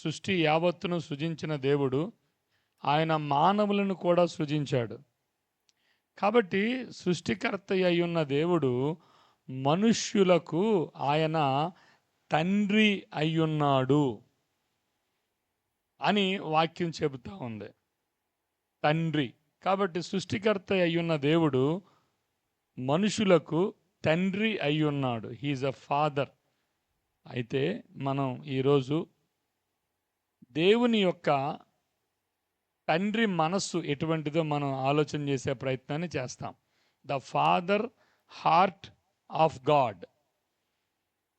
సృష్టి యావత్తును సృజించిన దేవుడు ఆయన మానవులను కూడా సృజించాడు. కాబట్టి సృష్టికర్త అయ్యున్న దేవుడు మనుష్యులకు ఆయన తండ్రి అయ్యున్నాడు అని వాక్యం చెబుతా ఉంది. తండ్రి. కాబట్టి సృష్టికర్త అయ్యున్న దేవుడు మనుషులకు తండ్రి అయ్యున్నాడు. He's a father. అయితే మనం ఈరోజు దేవుని యొక్క తండ్రి మనస్సు ఎటువంటిదో మనం ఆలోచన చేసే ప్రయత్నాన్ని చేస్తాం. The father heart of God.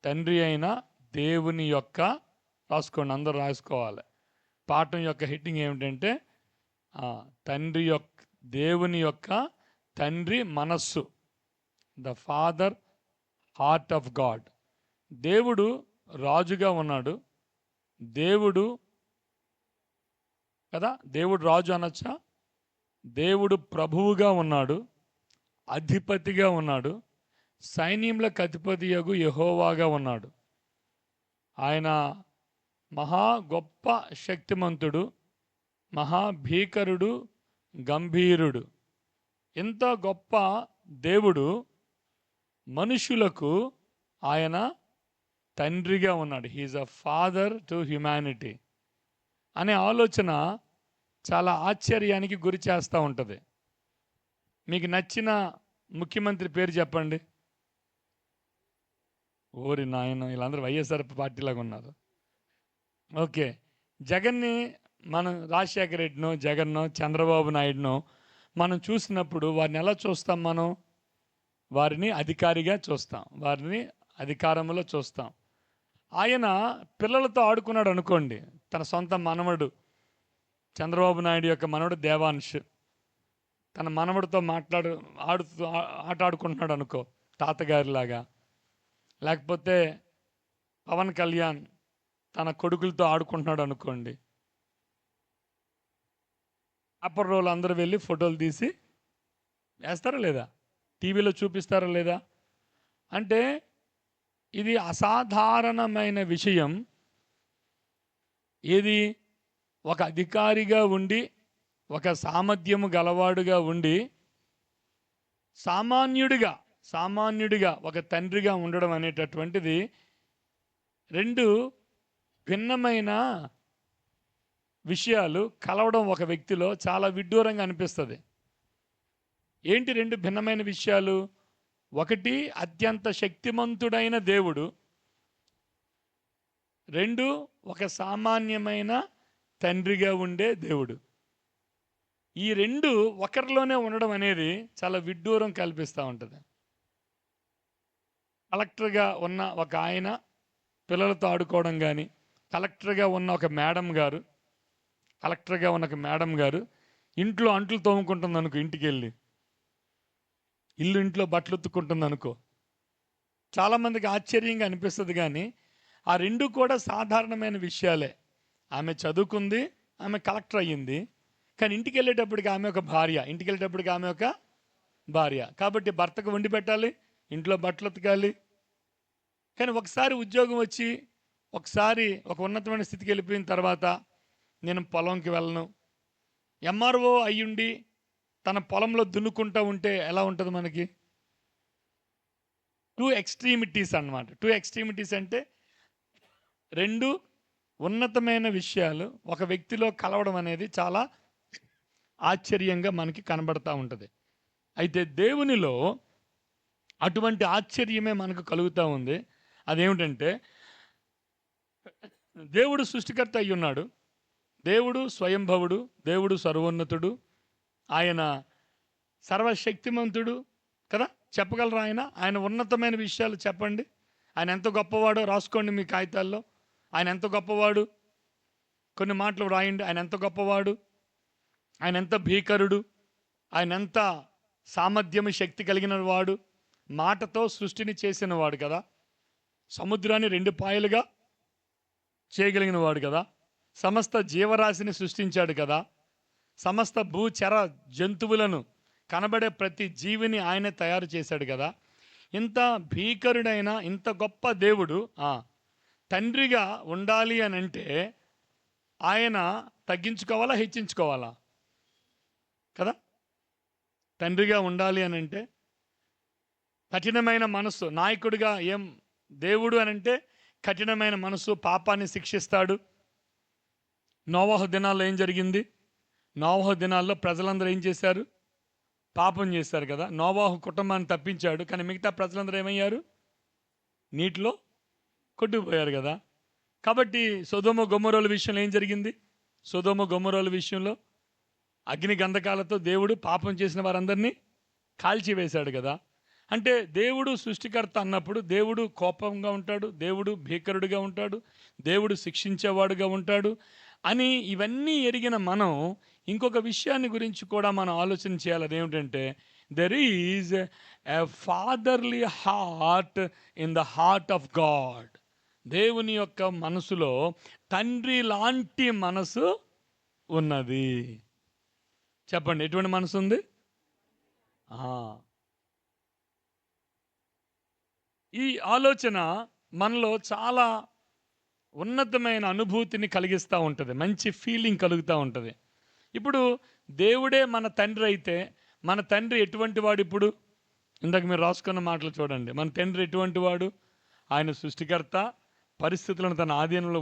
తండ్రి అయిన దేవుని యొక్క, రాసుకోండి, అందరూ రాసుకోవాలి. పాఠం యొక్క హెడ్డింగ్ ఏమిటంటే దేవుని యొక్క తండ్రి మనస్సు. The father heart of God. దేవుడు రాజుగా ఉన్నాడు. దేవుడు కదా, దేవుడు రాజు అనొచ్చా? దేవుడు ప్రభువుగా ఉన్నాడు, అధిపతిగా ఉన్నాడు, సైన్యములకు అధిపతియగు యెహోవాగా ఉన్నాడు. ఆయన మహా గొప్ప శక్తిమంతుడు, మహాభీకరుడు, గంభీరుడు. ఇంత గొప్ప దేవుడు మనుషులకు ఆయన తండ్రిగా ఉన్నాడు. He is a father to humanity అనే ఆలోచన చాలా ఆశ్చర్యానికి గురి చేస్తూ ఉంటుంది. మీకు నచ్చిన ముఖ్యమంత్రి పేరు చెప్పండి. ఓరి నాయన, వీళ్ళందరూ వైఎస్ఆర్ పార్టీలాగా ఉన్నారు. ఓకే, జగన్ని మనం రాజశేఖర రెడ్డినో, జగన్నో, చంద్రబాబు నాయుడునో మనం చూసినప్పుడు వారిని ఎలా చూస్తాం? మనం వారిని అధికారిగా చూస్తాం, వారిని అధికారంలో చూస్తాం. ఆయన పిల్లలతో ఆడుకున్నాడు అనుకోండి. తన సొంత మనవడు, చంద్రబాబు నాయుడు యొక్క మనవడు దేవాంశ్, తన మనవడితో ఆట ఆడుకుంటున్నాడు అనుకో, తాతగారిలాగా. లేకపోతే పవన్ కళ్యాణ్ తన కొడుకులతో ఆడుకుంటున్నాడు అనుకోండి. అప్పటి రోజులు అందరూ వెళ్ళి ఫోటోలు తీసి వేస్తారా లేదా? టీవీలో చూపిస్తారా లేదా? అంటే ఇది అసాధారణమైన విషయం. ఏది? ఒక అధికారిగా ఉండి, ఒక సామర్థ్యము గలవాడుగా ఉండి, సామాన్యుడిగా ఒక తండ్రిగా ఉండడం అనేటటువంటిది రెండు భిన్నమైన విషయాలు కలవడం ఒక వ్యక్తిలో చాలా విడ్డూరంగా అనిపిస్తుంది. ఏంటి రెండు భిన్నమైన విషయాలు? ఒకటి, అత్యంత శక్తిమంతుడైన దేవుడు. రెండు, ఒక సామాన్యమైన తండ్రిగా ఉండే దేవుడు. ఈ రెండు ఒకరిలోనే ఉండడం అనేది చాలా విడ్డూరం కల్పిస్తూ ఉంటుంది. కలెక్టర్గా ఉన్న ఒక ఆయన పిల్లలతో ఆడుకోవడం కానీ, కలెక్టర్గా ఉన్న ఒక మేడం గారు ఇంట్లో అంట్లు తోముకుంటుంది అనుకో, ఇంటికి వెళ్ళి ఇంట్లో బట్టలు ఉత్తుకుంటుంది అనుకో, చాలామందికి ఆశ్చర్యంగా అనిపిస్తుంది. కానీ ఆ రెండు కూడా సాధారణమైన విషయాలే. ఆమె చదువుకుంది, ఆమె కలెక్టర్ అయ్యింది. కానీ ఇంటికి వెళ్ళేటప్పటికి ఆమె ఒక భార్య. కాబట్టి భర్తకు వండి పెట్టాలి, ఇంట్లో బట్టలు ఉతకాలి. కానీ ఒకసారి ఉద్యోగం వచ్చి, ఒకసారి ఒక ఉన్నతమైన స్థితికి వెళ్ళిపోయిన తర్వాత నేను పొలంకి వెళ్ళను, ఎంఆర్ఓ అయ్యుండి తన పొలంలో దున్నుకుంటూ ఉంటే ఎలా ఉంటుంది మనకి? టూ ఎక్స్ట్రీమిటీస్ అన్నమాట. టూ ఎక్స్ట్రీమిటీస్ అంటే రెండు ఉన్నతమైన విషయాలు ఒక వ్యక్తిలో కలవడం అనేది చాలా ఆశ్చర్యంగా మనకి కనబడతా ఉంటుంది. అయితే దేవునిలో అటువంటి ఆశ్చర్యమే మనకు కలుగుతూ ఉంది. అదేమిటంటే, దేవుడు సృష్టికర్త అయి ఉన్నాడు, దేవుడు స్వయంభవుడు, దేవుడు సర్వోన్నతుడు, ఆయన సర్వశక్తిమంతుడు కదా. చెప్పగలరా? ఆయన ఉన్నతమైన విషయాలు చెప్పండి. ఆయన ఎంత గొప్పవాడో రాసుకోండి మీ కాగితాల్లో. ఆయన ఎంత గొప్పవాడు, కొన్ని మాటలు రాయండి. ఆయన ఎంత గొప్పవాడు, ఆయన ఎంత భీకరుడు, ఆయన ఎంత సామర్థ్యము, శక్తి కలిగిన వాడు. మాటతో సృష్టిని చేసిన వాడు కదా. సముద్రాన్ని 2 పాయలుగా చేయగలిగిన వాడు కదా. సమస్త జీవరాశిని సృష్టించాడు కదా. సమస్త భూచర జంతువులను, కనబడే ప్రతి జీవిని ఆయనే తయారు చేశాడు కదా. ఇంత భీకరుడైన ఇంత గొప్ప దేవుడు తండ్రిగా ఉండాలి అని అంటే ఆయన తగ్గించుకోవాలా, హెచ్చించుకోవాలా? కదా. తండ్రిగా ఉండాలి అని అంటే కఠినమైన మనస్సు. నాయకుడిగా దేవుడు అని అంటే కఠినమైన మనస్సు, పాపాన్ని శిక్షిస్తాడు. నోవహు దినాల్లో ఏం జరిగింది? నోవహు దినాల్లో ప్రజలందరూ ఏం చేశారు? పాపం చేశారు కదా. నోవహు కుటుంబాన్ని తప్పించాడు, కానీ మిగతా ప్రజలందరూ ఏమయ్యారు? నీటిలో కొట్టుకుపోయారు కదా. కాబట్టి సొదొమ గొమొర్రాల విషయంలో ఏం జరిగింది? సొదొమ గొమొర్రాల విషయంలో అగ్ని గంధకాలతో దేవుడు పాపం చేసిన వారందరినీ కాల్చివేశాడు కదా. అంటే దేవుడు సృష్టికర్త అన్నప్పుడు దేవుడు కోపంగా ఉంటాడు, దేవుడు భీకరుడిగా ఉంటాడు, దేవుడు శిక్షించేవాడుగా ఉంటాడు అని ఇవన్నీ ఎరిగిన మనం ఇంకొక విషయాన్ని గురించి కూడా మనం ఆలోచన చేయాలి. అదేమిటంటే there is a fatherly heart in the heart of God. దేవుని యొక్క మనసులో తండ్రి లాంటి మనసు ఉన్నది. చెప్పండి, ఎటువంటి మనసు ఉంది? ఈ ఆలోచన మనలో చాలా ఉన్నతమైన అనుభూతిని కలిగిస్తూ ఉంటుంది, మంచి ఫీలింగ్ కలుగుతూ ఉంటుంది. ఇప్పుడు దేవుడే మన తండ్రి అయితే మన తండ్రి ఎటువంటి వాడు? ఇప్పుడు ఇందాక మీరు రాసుకున్న మాటలు చూడండి. మన తండ్రి ఎటువంటి వాడు? ఆయన సృష్టికర్త, పరిస్థితులను తన ఆధీనంలో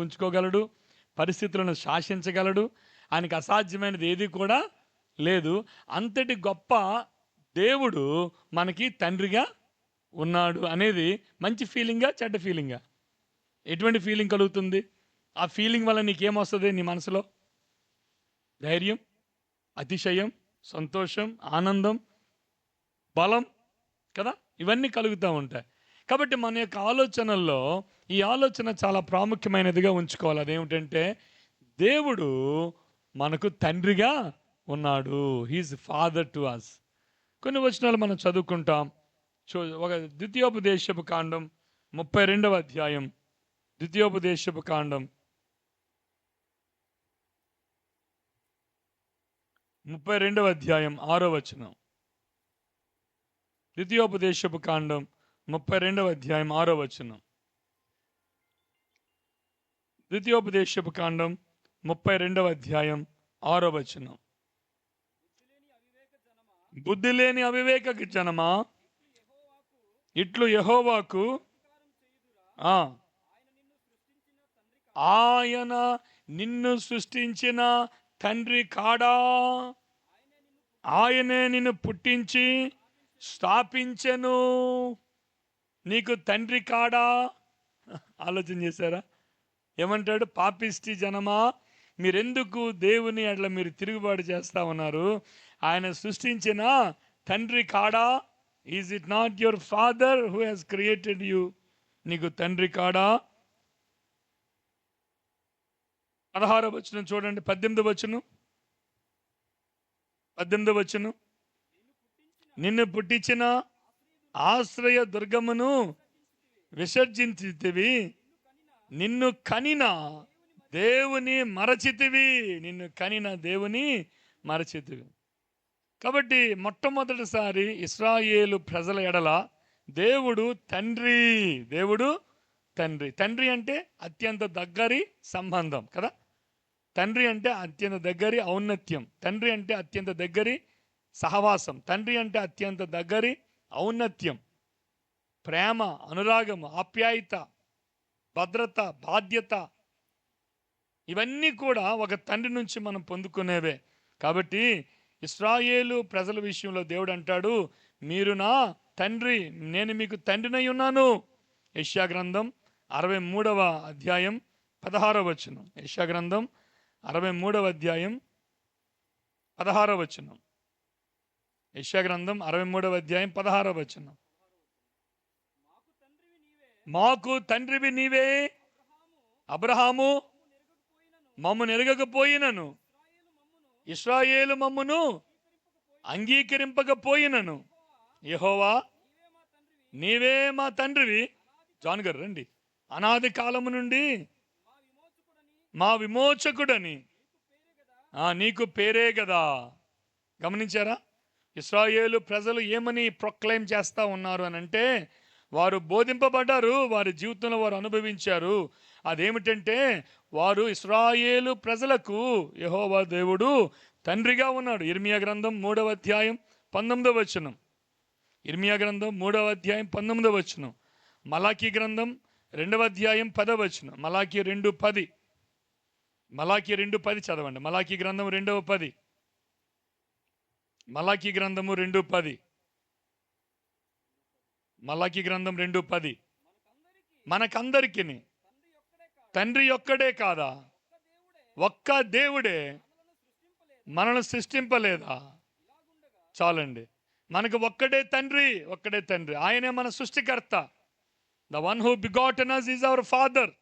ఉంచుకోగలడు, పరిస్థితులను శాసించగలడు, ఆయనకు అసాధ్యమైనది ఏది కూడా లేదు. అంతటి గొప్ప దేవుడు మనకి తండ్రిగా ఉన్నాడు అనేది మంచి ఫీలింగా, చెడ్డ ఫీలింగా? ఎటువంటి ఫీలింగ్ కలుగుతుంది? ఆ ఫీలింగ్ వల్ల నీకేమొస్తుంది? నీ మనసులో ధైర్యం, అతిశయం, సంతోషం, ఆనందం, బలం కదా, ఇవన్నీ కలుగుతూ ఉంటాయి. కాబట్టి మన యొక్క ఆలోచనల్లో ఈ ఆలోచన చాలా ప్రాముఖ్యమైనదిగా ఉంచుకోవాలి. అదేమిటంటే దేవుడు మనకు తండ్రిగా ఉన్నాడు. He is father to us. కొన్ని వచనాలు మనం చదువుకుంటాం. ఒక ద్వితీయోపదేశపు కాండం 32వ అధ్యాయం. ద్వితీయోపదేశపు కాండం 32వ అధ్యాయం 6వ వచనం. ద్వితీయోపదేశపు కాండం 32వ అధ్యాయం 6వ వచనం. ద్వితీయోపదేశపు కాండం 32వ అధ్యాయం 6వ వచనం. బుద్ధి లేని అవివేక జనమా, ఇట్లు యెహోవాకు ఆయన నిన్ను సృష్టించిన తండ్రి కాడా? ఆయనే నిన్ను పుట్టించి స్థాపించెను. నీకు తండ్రి కాడా? ఆలోచన చేశారా? ఏమంటాడు? పాపిష్టి జనమా, మీరెందుకు దేవుని అట్లా మీరు తిరుగుబాటు చేస్తా ఉన్నారు? ఆయన సృష్టించిన తండ్రి కాడా? Is it not your father who has created you? నీకు తండ్రి కాడా? 16వ వచనం చూడండి. 18వ వచనం. నిన్ను పుట్టించిన ఆశ్రయ దుర్గమును విసర్జించితివి, నిన్ను కనిన దేవుని మరచితివి. నిన్ను కనిన దేవుని మరచితివి. కాబట్టి మొట్టమొదటిసారి ఇశ్రాయేలు ప్రజల ఎడల దేవుడు తండ్రి. దేవుడు తండ్రి. తండ్రి అంటే అత్యంత దగ్గరి సంబంధం కదా. తండ్రి అంటే అత్యంత దగ్గరి ఔన్నత్యం. తండ్రి అంటే అత్యంత దగ్గరి సహవాసం. తండ్రి అంటే అత్యంత దగ్గరి ఔన్నత్యం, ప్రేమ, అనురాగం, ఆప్యాయత, భద్రత, బాధ్యత, ఇవన్నీ కూడా ఒక తండ్రి నుంచి మనం పొందుకునేవే. కాబట్టి ఇశ్రాయేలు ప్రజల విషయంలో దేవుడు అంటాడు, మీరు నా తండ్రి, నేను మీకు తండ్రినై ఉన్నాను. యెషయా గ్రంథం 63వ అధ్యాయం 16వ వచనం. యెషయా గ్రంథం 63వ అధ్యాయం 16వ వచనం. యెషయా గ్రంథం 63వ అధ్యాయం 16వ వచనం. మాకు తండ్రివి నీవే, అబ్రహాము మమ్ము నెరగకపోయినను, ఇశ్రాయేలు మమ్మును అంగీకరింపకపోయినను, యెహోవా నీవే మా తండ్రివి. జాన్ గారు రండి. అనాది కాలము నుండి మా విమోచకుడని నీకు పేరే కదా. గమనించారా? ఇశ్రాయేలు ప్రజలు ఏమని ప్రొక్లైమ్ చేస్తూ ఉన్నారు అని అంటే, వారు బోధింపబడ్డారు, వారి జీవితంలో వారు అనుభవించారు. అదేమిటంటే వారు ఇశ్రాయేలు ప్రజలకు యెహోవా దేవుడు తండ్రిగా ఉన్నాడు. ఇర్మియా గ్రంథం 3వ అధ్యాయం 19వ వచనం. ఇర్మియా గ్రంథం 3వ అధ్యాయం 19వ వచనం. మలాకీ గ్రంథం 2వ అధ్యాయం 10వ వచనం. మలాకీ 2:10. మలాకీ 2:10 చదవండి. మలాకీ గ్రంథం 2:10. మలాకీ గ్రంథము 2:10. మలాకీ గ్రంథం 2:10. మనకందరికి తండ్రి ఒక్కడే కాదా? ఒక్క దేవుడే మనల్ని సృష్టింపలేదా? చాలండి. మనకు ఒక్కడే తండ్రి, ఒక్కడే తండ్రి. ఆయనే మన సృష్టికర్త. The one who begotten us is our father.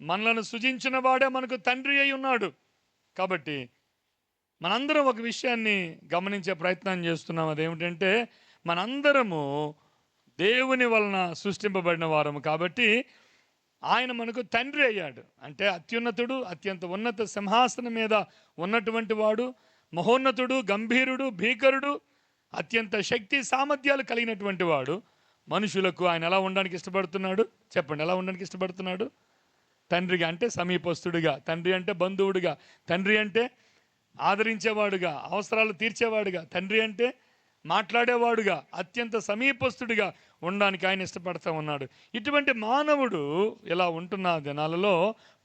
మనలను సృజించిన వాడే మనకు తండ్రి అయి ఉన్నాడు. కాబట్టి మనందరం ఒక విషయాన్ని గమనించే ప్రయత్నం చేస్తున్నాం. అదేమిటంటే మనందరము దేవుని వలన సృష్టింపబడిన వారము. కాబట్టి ఆయన మనకు తండ్రి అయ్యాడు. అంటే అత్యున్నతుడు, అత్యంత ఉన్నత సింహాసనం మీద ఉన్నటువంటి వాడు, మహోన్నతుడు, గంభీరుడు, భీకరుడు, అత్యంత శక్తి సామర్థ్యాలు కలిగినటువంటి వాడు. మనుషులకు ఆయన ఎలా ఉండడానికి ఇష్టపడుతున్నాడు? చెప్పండి, ఎలా ఉండడానికి ఇష్టపడుతున్నాడు? తండ్రిగా అంటే సమీపస్తుడిగా, తండ్రి అంటే బంధువుడిగా, తండ్రి అంటే ఆదరించేవాడుగా, అవసరాలు తీర్చేవాడుగా, తండ్రి అంటే మాట్లాడేవాడుగా, అత్యంత సమీపస్తుడిగా ఉండడానికి ఆయన ఇష్టపడుతూ ఉన్నాడు. ఇటువంటి మానవుడు ఇలా ఉంటున్న దినాలలో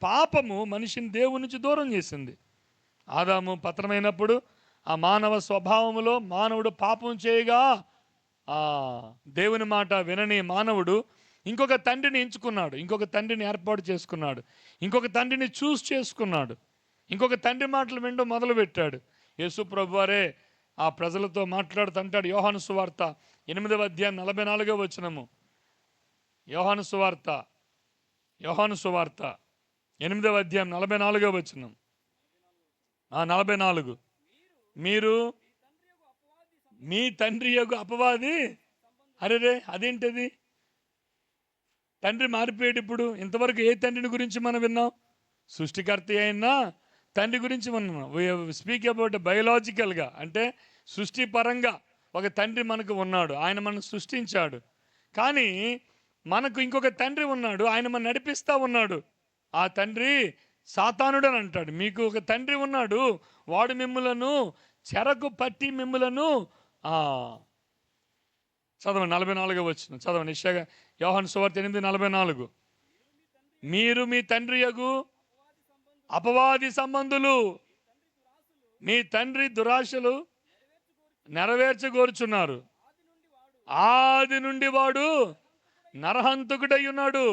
పాపము మనిషిని దేవుని నుంచి దూరం చేసింది. ఆదాము పతనమైనప్పుడు ఆ మానవ స్వభావములో మానవుడు పాపం చేయగా దేవుని మాట వినని మానవుడు ఇంకొక తండ్రిని ఎంచుకున్నాడు, ఇంకొక తండ్రిని ఏర్పాటు చేసుకున్నాడు, ఇంకొక తండ్రిని చూస్ చేసుకున్నాడు, ఇంకొక తండ్రి మాటలు వినడం మొదలుపెట్టాడు. యేసు ప్రభువారే ఆ ప్రజలతో మాట్లాడుతుంటాడు. యోహాను సువార్త 8వ అధ్యాయం 44వ వచనము. యోహాను సువార్త 8వ అధ్యాయం 44వ వచనం. 44. మీరు మీ తండ్రి యొక్క అపవాది. అరేరే, అదేంటది? తండ్రి మారిపోయాడు. ఇప్పుడు ఇంతవరకు ఏ తండ్రిని గురించి మనం విన్నాం? సృష్టికర్త అయినా తండ్రి గురించి మనం స్పీక్ అబౌట్ బయోలాజికల్గా, అంటే సృష్టి పరంగా ఒక తండ్రి మనకు ఉన్నాడు. ఆయన మనం సృష్టించాడు. కానీ మనకు ఇంకొక తండ్రి ఉన్నాడు, ఆయన మనం నడిపిస్తూ ఉన్నాడు. ఆ తండ్రి సాతానుడు అని అంటాడు. మీకు ఒక తండ్రి ఉన్నాడు, వాడు మిమ్ములను చెరకు పట్టి మిమ్ములను చదవండి 44వ వచనం చదవండి. యోహాను సువార్త 8:44. మీరు మీ తండ్రి యగు అపవాది సంబంధులు, మీ తండ్రి దురాశలు నెరవేర్చగోరుచున్నారు. ఆది నుండి వాడు నరహంతకుడై ఉన్నాడు,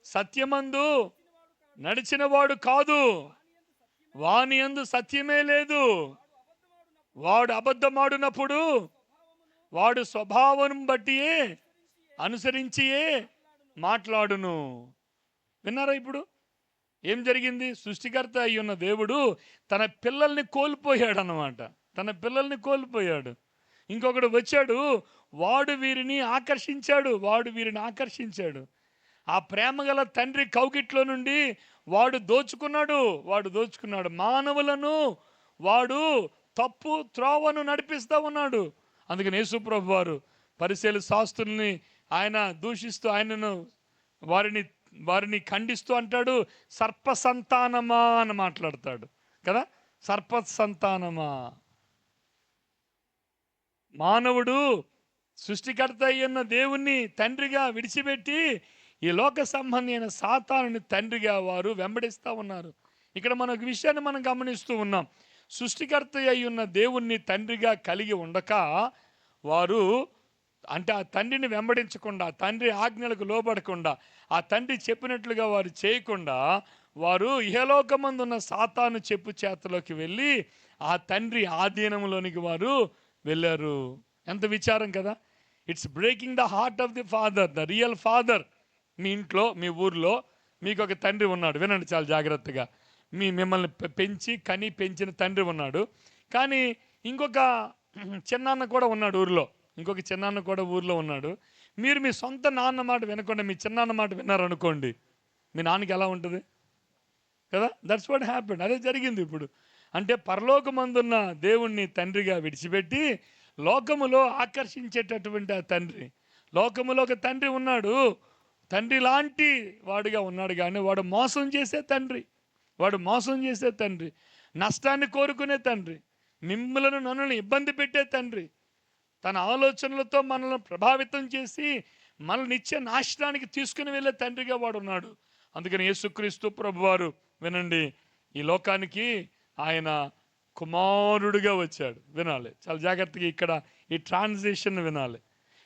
సత్యమందు నడిచిన వాడు కాదు, వాని యందు సత్యమే లేదు. వాడు అబద్ధమాడునప్పుడు వాడు స్వభావం బట్టి అనుసరించియే మాట్లాడును. విన్నారా? ఇప్పుడు ఏం జరిగింది? సృష్టికర్త అయి ఉన్న దేవుడు తన పిల్లల్ని కోల్పోయాడు అన్నమాట. తన పిల్లల్ని కోల్పోయాడు. ఇంకొకడు వచ్చాడు, వాడు వీరిని ఆకర్షించాడు. ఆ ప్రేమగల తండ్రి కౌగిట్లో నుండి వాడు దోచుకున్నాడు. మానవులను వాడు తప్పు త్రోవను నడిపిస్తూ ఉన్నాడు. అందుకని యేసు ప్రభు వారు పరిసయ్యుల శాస్త్రుల్ని ఆయన దూషిస్తూ ఆయనను వారిని ఖండిస్తూ అంటాడు, సర్ప సంతానమా అని మాట్లాడతాడు కదా. సర్ప సంతానమా? మానవుడు సృష్టికర్త అయిన దేవుణ్ణి తండ్రిగా విడిచిపెట్టి ఈ లోక సంబంధి అయిన సాతానుని తండ్రిగా వారు వెంబడిస్తూ ఉన్నారు. ఇక్కడ మన ఒక విషయాన్ని మనం గమనిస్తూ ఉన్నాం. సృష్టికర్త అయి ఉన్న దేవుణ్ణి తండ్రిగా కలిగి ఉండక వారు అంటే ఆ తండ్రిని వెంబడించకుండా, తండ్రి ఆజ్ఞలకు లోబడకుండా, ఆ తండ్రి చెప్పినట్లుగా వారు చేయకుండా వారు ఇహలోకమందున్న సాతాను చెప్పు చేతలోకి వెళ్ళి ఆ తండ్రి ఆధీనంలోనికి వారు వెళ్ళారు. ఎంత విచారం కదా. It's breaking the heart of the father, the real father. మీ ఇంట్లో, మీ ఊర్లో మీకు ఒక తండ్రి ఉన్నాడు. వినండి చాలా జాగ్రత్తగా. మిమ్మల్ని పెంచిన తండ్రి ఉన్నాడు. కానీ ఇంకొక చిన్నాన్న కూడా ఉన్నాడు ఊర్లో. మీరు మీ సొంత నాన్న మాట వినకుండా మీ చిన్నాన్న మాట విన్నారనుకోండి, మీ నాన్నకి ఎలా ఉంటుంది కదా. That's what happened. అదే జరిగింది ఇప్పుడు. అంటే పరలోకమందున్న దేవుణ్ణి తండ్రిగా విడిచిపెట్టి లోకములో ఆకర్షించేటటువంటి ఆ తండ్రి, లోకములో ఒక తండ్రి ఉన్నాడు, తండ్రి లాంటి వాడిగా ఉన్నాడు, కానీ వాడు మోసం చేసే తండ్రి, వాడు మోసం చేసే తండ్రి, నష్టాన్ని కోరుకునే తండ్రి, మిమ్మలను నన్ను ఇబ్బంది పెట్టే తండ్రి, తన ఆలోచనలతో మనల్ని ప్రభావితం చేసి మనల్ని నిత్య నాశనానికి తీసుకుని వెళ్ళే తండ్రిగా వాడు ఉన్నాడు. అందుకని యేసుక్రీస్తు ప్రభువారు వినండి, ఈ లోకానికి ఆయన కుమారుడిగా వచ్చాడు. వినాలి చాలా జాగ్రత్తగా, ఇక్కడ ఈ ట్రాన్సిషన్ వినాలి.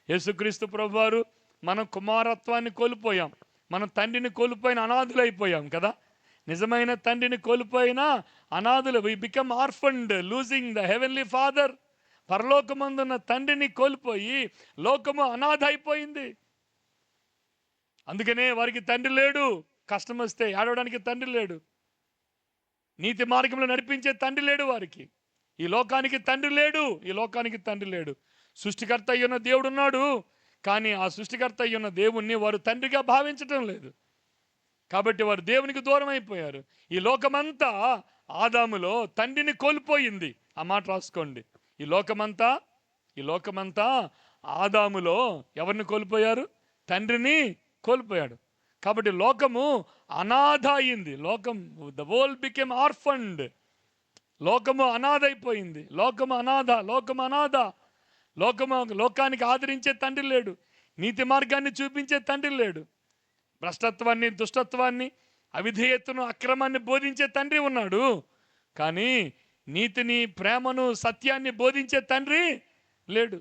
యేసుక్రీస్తు ప్రభువారు, మనం కుమారత్వాన్ని కోల్పోయాం, మనం తండ్రిని కోల్పోయిన అనాథులైపోయాం కదా. నిజమైన తండ్రిని కోల్పోయిన అనాథులు, we become orphaned losing the heavenly father. పరలోకమందున్న తండ్రిని కోల్పోయి లోకము అనాథ అయిపోయింది. అందుకనే వారికి తండ్రి లేడు, కష్టం వస్తే ఏడవడానికి తండ్రి లేడు, నీతి మార్గంలో నడిపించే తండ్రి లేడు వారికి. ఈ లోకానికి తండ్రి లేడు, ఈ లోకానికి తండ్రి లేడు. సృష్టికర్త అయ్యున్న దేవుడు ఉన్నాడు, కానీ ఆ సృష్టికర్త అయ్యున్న దేవుణ్ణి వారు తండ్రిగా భావించటం లేదు. కాబట్టి వారు దేవునికి దూరం అయిపోయారు. ఈ లోకమంతా ఆదాములో తండ్రిని కోల్పోయింది. ఆ మాట రాసుకోండి. ఈ లోకమంతా ఆదాములో ఎవరిని కోల్పోయారు? తండ్రిని కోల్పోయాడు. కాబట్టి లోకము అనాథ అయింది. The world became orphaned. లోకము అనాథ అయిపోయింది. లోకానికి ఆదరించే తండ్రి లేడు, నీతి మార్గాన్ని చూపించే తండ్రి లేడు. భ్రష్టత్వాన్ని, దుష్టత్వాన్ని, అవిధేయతను, అక్రమాన్ని బోధించే తండ్రి ఉన్నాడు, కానీ నీతిని, ప్రేమను, సత్యాన్ని బోధించే తండ్రి లేడు.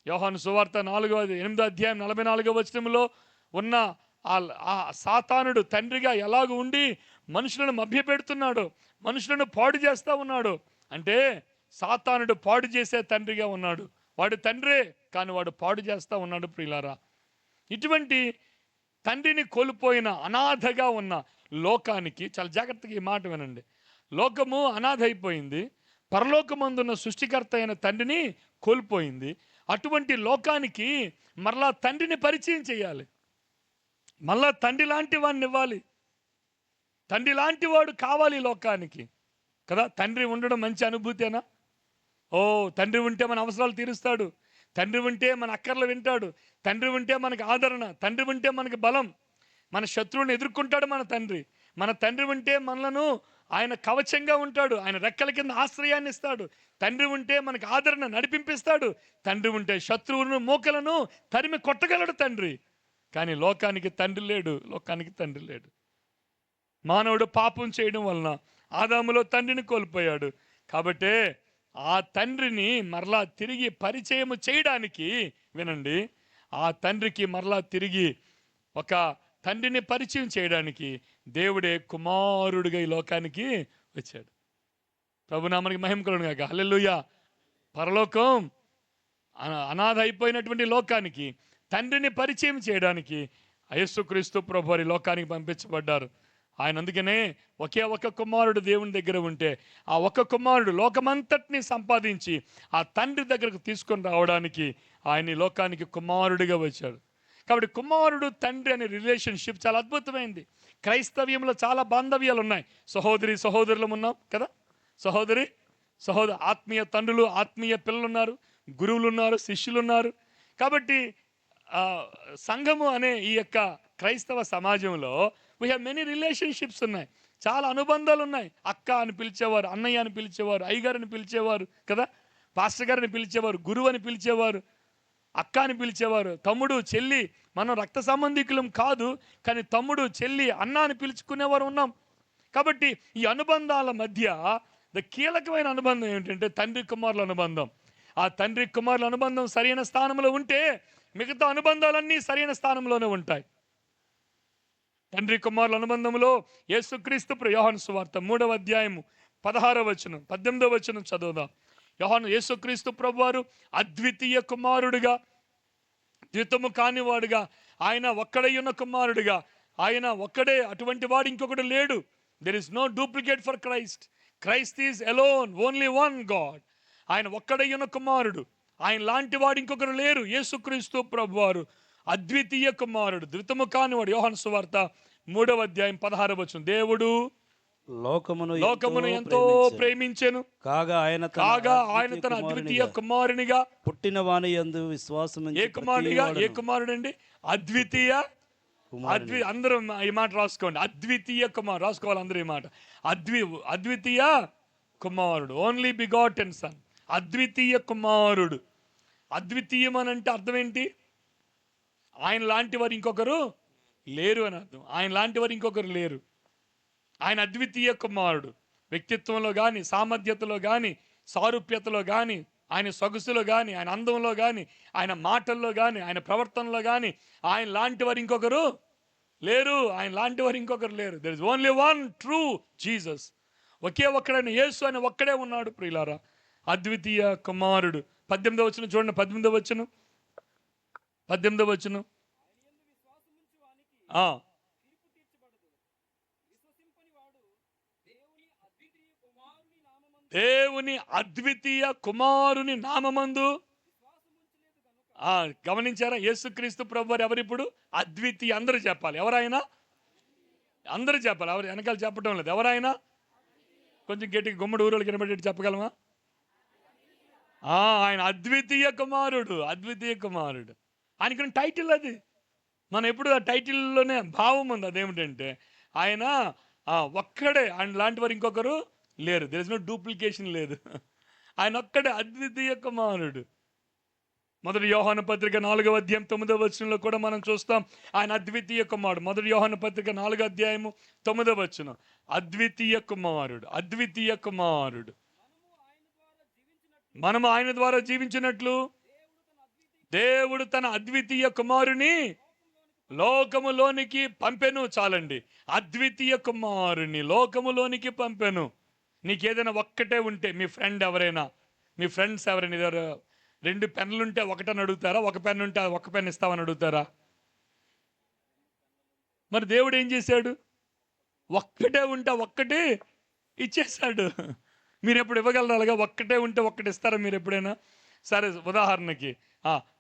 యోహాను సువార్త 8వ అధ్యాయం 44వ వచనంలో ఉన్న ఆ సాతానుడు తండ్రిగా ఎలాగ ఉండి మనుషులను మభ్యపెడుతున్నాడో, మనుషులను పాడు చేస్తూ ఉన్నాడు. అంటే సాతానుడు పాడు చేసే తండ్రిగా ఉన్నాడు. వాడు తండ్రే, కానీ వాడు పాడు చేస్తూ ఉన్నాడు. ప్రియులారా, ఇటువంటి తండ్రిని కోల్పోయిన అనాథగా ఉన్న లోకానికి, చాలా జాగ్రత్తగా ఈ మాట వినండి, లోకము అనాథ అయిపోయింది, పరలోకమందున్న సృష్టికర్త అయిన తండ్రిని కోల్పోయింది. అటువంటి లోకానికి మరలా తండ్రిని పరిచయం చేయాలి, మళ్ళా తండ్రి లాంటి వాడిని ఇవ్వాలి. తండ్రి లాంటి వాడు కావాలి లోకానికి కదా. తండ్రి ఉండడం మంచి అనుభూతేనా? తండ్రి ఉంటే మన అవసరాలు తీరుస్తాడు, తండ్రి ఉంటే మన అక్కర్లు వింటాడు, తండ్రి ఉంటే మనకు ఆదరణ, తండ్రి ఉంటే మనకు బలం, మన శత్రువుని ఎదుర్కొంటాడు మన తండ్రి ఉంటే మనలను ఆయన కవచంగా ఉంటాడు, ఆయన రెక్కల కింద ఆశ్రయాన్ని ఇస్తాడు. తండ్రి ఉంటే మనకు ఆదరణ, నడిపింపిస్తాడు. తండ్రి ఉంటే శత్రువులను, మోకలను తరిమి కొట్టగలడు తండ్రి. కానీ లోకానికి తండ్రి లేడు. మానవుడు పాపం చేయడం వలన ఆదాములో తండ్రిని కోల్పోయాడు. కాబట్టే ఆ తండ్రిని మరలా తిరిగి పరిచయం చేయడానికి, వినండి, ఆ తండ్రికి మరలా తిరిగి ఒక తండ్రిని పరిచయం చేయడానికి దేవుడే కుమారుడిగా ఈ లోకానికి వచ్చాడు. ప్రభునామానికి మహిమ కలుగును గాక. హల్లెలూయా. పరలోకం అనాథ అయిపోయినటువంటి లోకానికి తండ్రిని పరిచయం చేయడానికి యేసుక్రీస్తు ప్రభువారు లోకానికి పంపించబడ్డారు. ఆయన అందుకనే ఒకే ఒక కుమారుడు దేవుని దగ్గర ఉంటే, ఆ ఒక కుమారుడు లోకమంతటిని సంపాదించి ఆ తండ్రి దగ్గరకు తీసుకొని రావడానికి ఆయన ఈ లోకానికి కుమారుడిగా వచ్చాడు. కాబట్టి కుమారుడు తండ్రి అనే రిలేషన్షిప్ చాలా అద్భుతమైంది. క్రైస్తవ్యంలో చాలా బాంధవ్యాలు ఉన్నాయి. సహోదరులం ఉన్నాం కదా. ఆత్మీయ తండ్రులు, ఆత్మీయ పిల్లలు ఉన్నారు, గురువులు ఉన్నారు, శిష్యులు ఉన్నారు. కాబట్టి సంఘము అనే ఈ యొక్క క్రైస్తవ సమాజంలో వీ హ్యావ్ మెనీ రిలేషన్షిప్స్ ఉన్నాయి, చాలా అనుబంధాలు ఉన్నాయి. అక్క అని పిలిచేవారు, అన్నయ్య అని పిలిచేవారు, అయ్యగారిని పిలిచేవారు కదా, పాస్టర్ గారిని పిలిచేవారు, గురువు అని పిలిచేవారు, అక్క అని పిలిచేవారు, తమ్ముడు, చెల్లి. మనం రక్త సంబంధికులం కాదు, కానీ తమ్ముడు, చెల్లి, అన్న అని పిలుచుకునేవారు ఉన్నాం. కాబట్టి ఈ అనుబంధాల మధ్య కీలకమైన అనుబంధం ఏమిటంటే తండ్రి కుమారుల అనుబంధం. ఆ తండ్రి కుమారుల అనుబంధం సరైన స్థానంలో ఉంటే మిగతా అనుబంధాలన్నీ సరైన స్థానంలోనే ఉంటాయి. తండ్రి కుమారుల అనుబంధంలో యేసుక్రీస్తు యోహాను సువార్త 3వ అధ్యాయం 16వ వచనం 18వ వచనం చదువుదాం. యేసుక్రీస్తు ప్రభువారు అద్వితీయ కుమారుడుగా, ద్వితము కానివాడుగా, ఆయన ఒక్కడై ఉన్న కుమారుడుగా, ఆయన ఒక్కడే, అటువంటి వాడు ఇంకొకటి లేడు. There is no duplicate for Christ is alone, only one God. ఆయన ఒక్కడై ఉన్న కుమారుడు, ఆయన లాంటి వాడు ఇంకొకరు లేరు. యేసుక్రీస్తు ప్రభువారు అద్వితీయ కుమారుడు, ద్వితము కానివాడు. యోహాను సువార్త 3వ అధ్యాయం 16వ వచనం. దేవుడు లోకమును ఎంతో ప్రేమించెను, కాగా ఆయన తన అద్వితీయ కుమారునిగా పుట్టిన వాని యందు విశ్వాసం. ఏ కుమారుడు అండి? అద్వితీయ అందరూ ఈ మాట రాసుకోండి. అద్వితీయ కుమారుడు రాసుకోవాలి అందరూ ఈ మాట. అద్వితీయ కుమారుడు, ఓన్లీ బిగాటెన్ సన్, అద్వితీయ కుమారుడు. అద్వితీయం అని అంటే అర్థం ఏంటి? ఆయన లాంటి వారు ఇంకొకరు లేరు అని అర్థం. ఆయన లాంటి వారు ఇంకొకరు లేరు. ఆయన అద్వితీయ కుమారుడు. వ్యక్తిత్వంలో కానీ, సామర్థ్యతలో కానీ, సారూప్యతలో కానీ, ఆయన సొగసులో కానీ, ఆయన అందంలో కానీ, ఆయన మాటల్లో కానీ, ఆయన ప్రవర్తనలో కానీ ఆయన లాంటి వారు ఇంకొకరు లేరు. ఆయన లాంటి వారు ఇంకొకరు లేరు. There is only one true Jesus. ఒకే ఒక్కడైన యేసు అని ఒక్కడే ఉన్నాడు ప్రియులారా, అద్వితీయ కుమారుడు. 18వ వచనం చూడండి. 18వ వచనం దేవుని అద్వితీయ కుమారుని నామమందు గమనించారా? యేసుక్రీస్తు ప్రభువారు ఎవరిప్పుడు? అద్వితీయ. అందరూ చెప్పాలి. ఎవరైనా అందరూ చెప్పాలి. ఎవరు వెనకాల చెప్పడం లేదు. ఎవరైనా కొంచెం గట్టిగా గుమ్మడి ఊరోళ్ళకి వినబడేట్టు చెప్పగలమా? ఆయన అద్వితీయ కుమారుడు. అద్వితీయ కుమారుడు ఆయనకున్న టైటిల్ అది. మనం ఎప్పుడు ఆ టైటిల్లోనే భావం ఉంది. అదేమిటంటే ఆయన ఒక్కడే, ఆయన లాంటి వారు ఇంకొకరు లేరు. దెర్ ఇస్ నో డూప్లికేషన్ లేదు. ఆయన ఒక్కడే అద్వితీయ కుమారుడు. మొదటి యోహాను పత్రిక 4వ అధ్యాయం 9వ వచనంలో కూడా మనం చూస్తాం ఆయన అద్వితీయ కుమారుడు. మొదటి యోహాను పత్రిక 4వ అధ్యాయము 9వ వచనం, అద్వితీయ కుమారుడు. అద్వితీయ కుమారుడు. మనము ఆయన ద్వారా జీవించినట్లు దేవుడు తన అద్వితీయ కుమారుని లోకములోనికి పంపెను. చాలండి. అద్వితీయ కుమారుని లోకములోనికి పంపెను. నీకేదైనా ఒక్కటే ఉంటే, మీ ఫ్రెండ్ ఎవరైనా, మీ ఫ్రెండ్స్ ఎవరైనా 2 పెన్నులు ఉంటే ఒకటని అడుగుతారా? ఒక పెన్ను ఉంటే ఒక పెన్ ఇస్తామని అడుగుతారా? మరి దేవుడు ఏం చేశాడు? ఒక్కటే ఉంటే ఒక్కటి ఇచ్చేశాడు. మీరు ఎప్పుడు ఇవ్వగలరు అలాగా? ఒక్కటే ఉంటే ఒక్కటి ఇస్తారా మీరు ఎప్పుడైనా? సరే, ఉదాహరణకి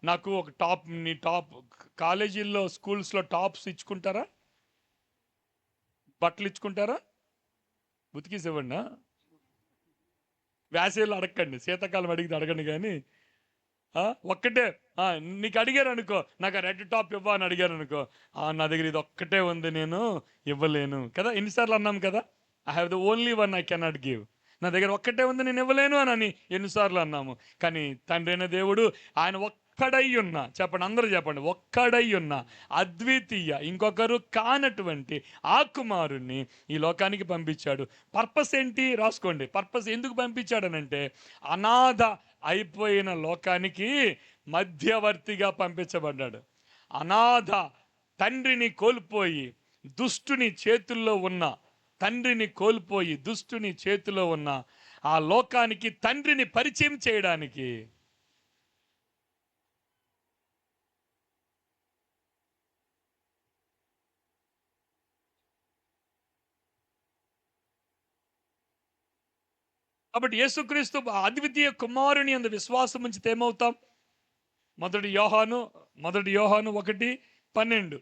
నాకు ఒక టాప్ కాలేజీల్లో, స్కూల్స్లో టాప్స్ ఇచ్చుకుంటారా? బట్టలు ఇచ్చుకుంటారా? ఉతికేసి ఇవ్వండి. వేసవిలో అడగండి, శీతాకాలం అడిగితే అడగండి. కానీ ఒక్కటే నీకు అడిగారు అనుకో, నాకు ఆ రెడ్ టాప్ ఇవ్వ అని అడిగారు అనుకో, నా దగ్గర ఇది ఒక్కటే ఉంది, నేను ఇవ్వలేను కదా. ఎన్నిసార్లు అన్నాం కదా, I have the only one I cannot give. నా దగ్గర ఒక్కటే ఉంది, నేను ఇవ్వలేను అని ఎన్నిసార్లు అన్నాము. కానీ తండ్రి అయిన దేవుడు ఆయన ఒక్కడై ఉన్న, చెప్పండి అందరూ చెప్పండి, ఒక్కడై ఉన్న అద్వితీయ ఇంకొకరు కానటువంటి ఆ కుమారుణ్ణి ఈ లోకానికి పంపించాడు. పర్పస్ ఏంటి? రాసుకోండి. పర్పస్ ఎందుకు పంపించాడనంటే అనాథ అయిపోయిన లోకానికి మధ్యవర్తిగా పంపించబడ్డాడు. అనాథ, తండ్రిని కోల్పోయి దుష్టుని చేతుల్లో ఉన్న, తండ్రిని కోల్పోయి దుష్టుని చేతిలో ఉన్న ఆ లోకానికి తండ్రిని పరిచయం చేయడానికి కాబట్టి యేసుక్రీస్తు అద్వితీయ కుమారుని యందు విశ్వాసం ఉంచితే ఏమవుతాం? మొదటి యోహాను 1:12.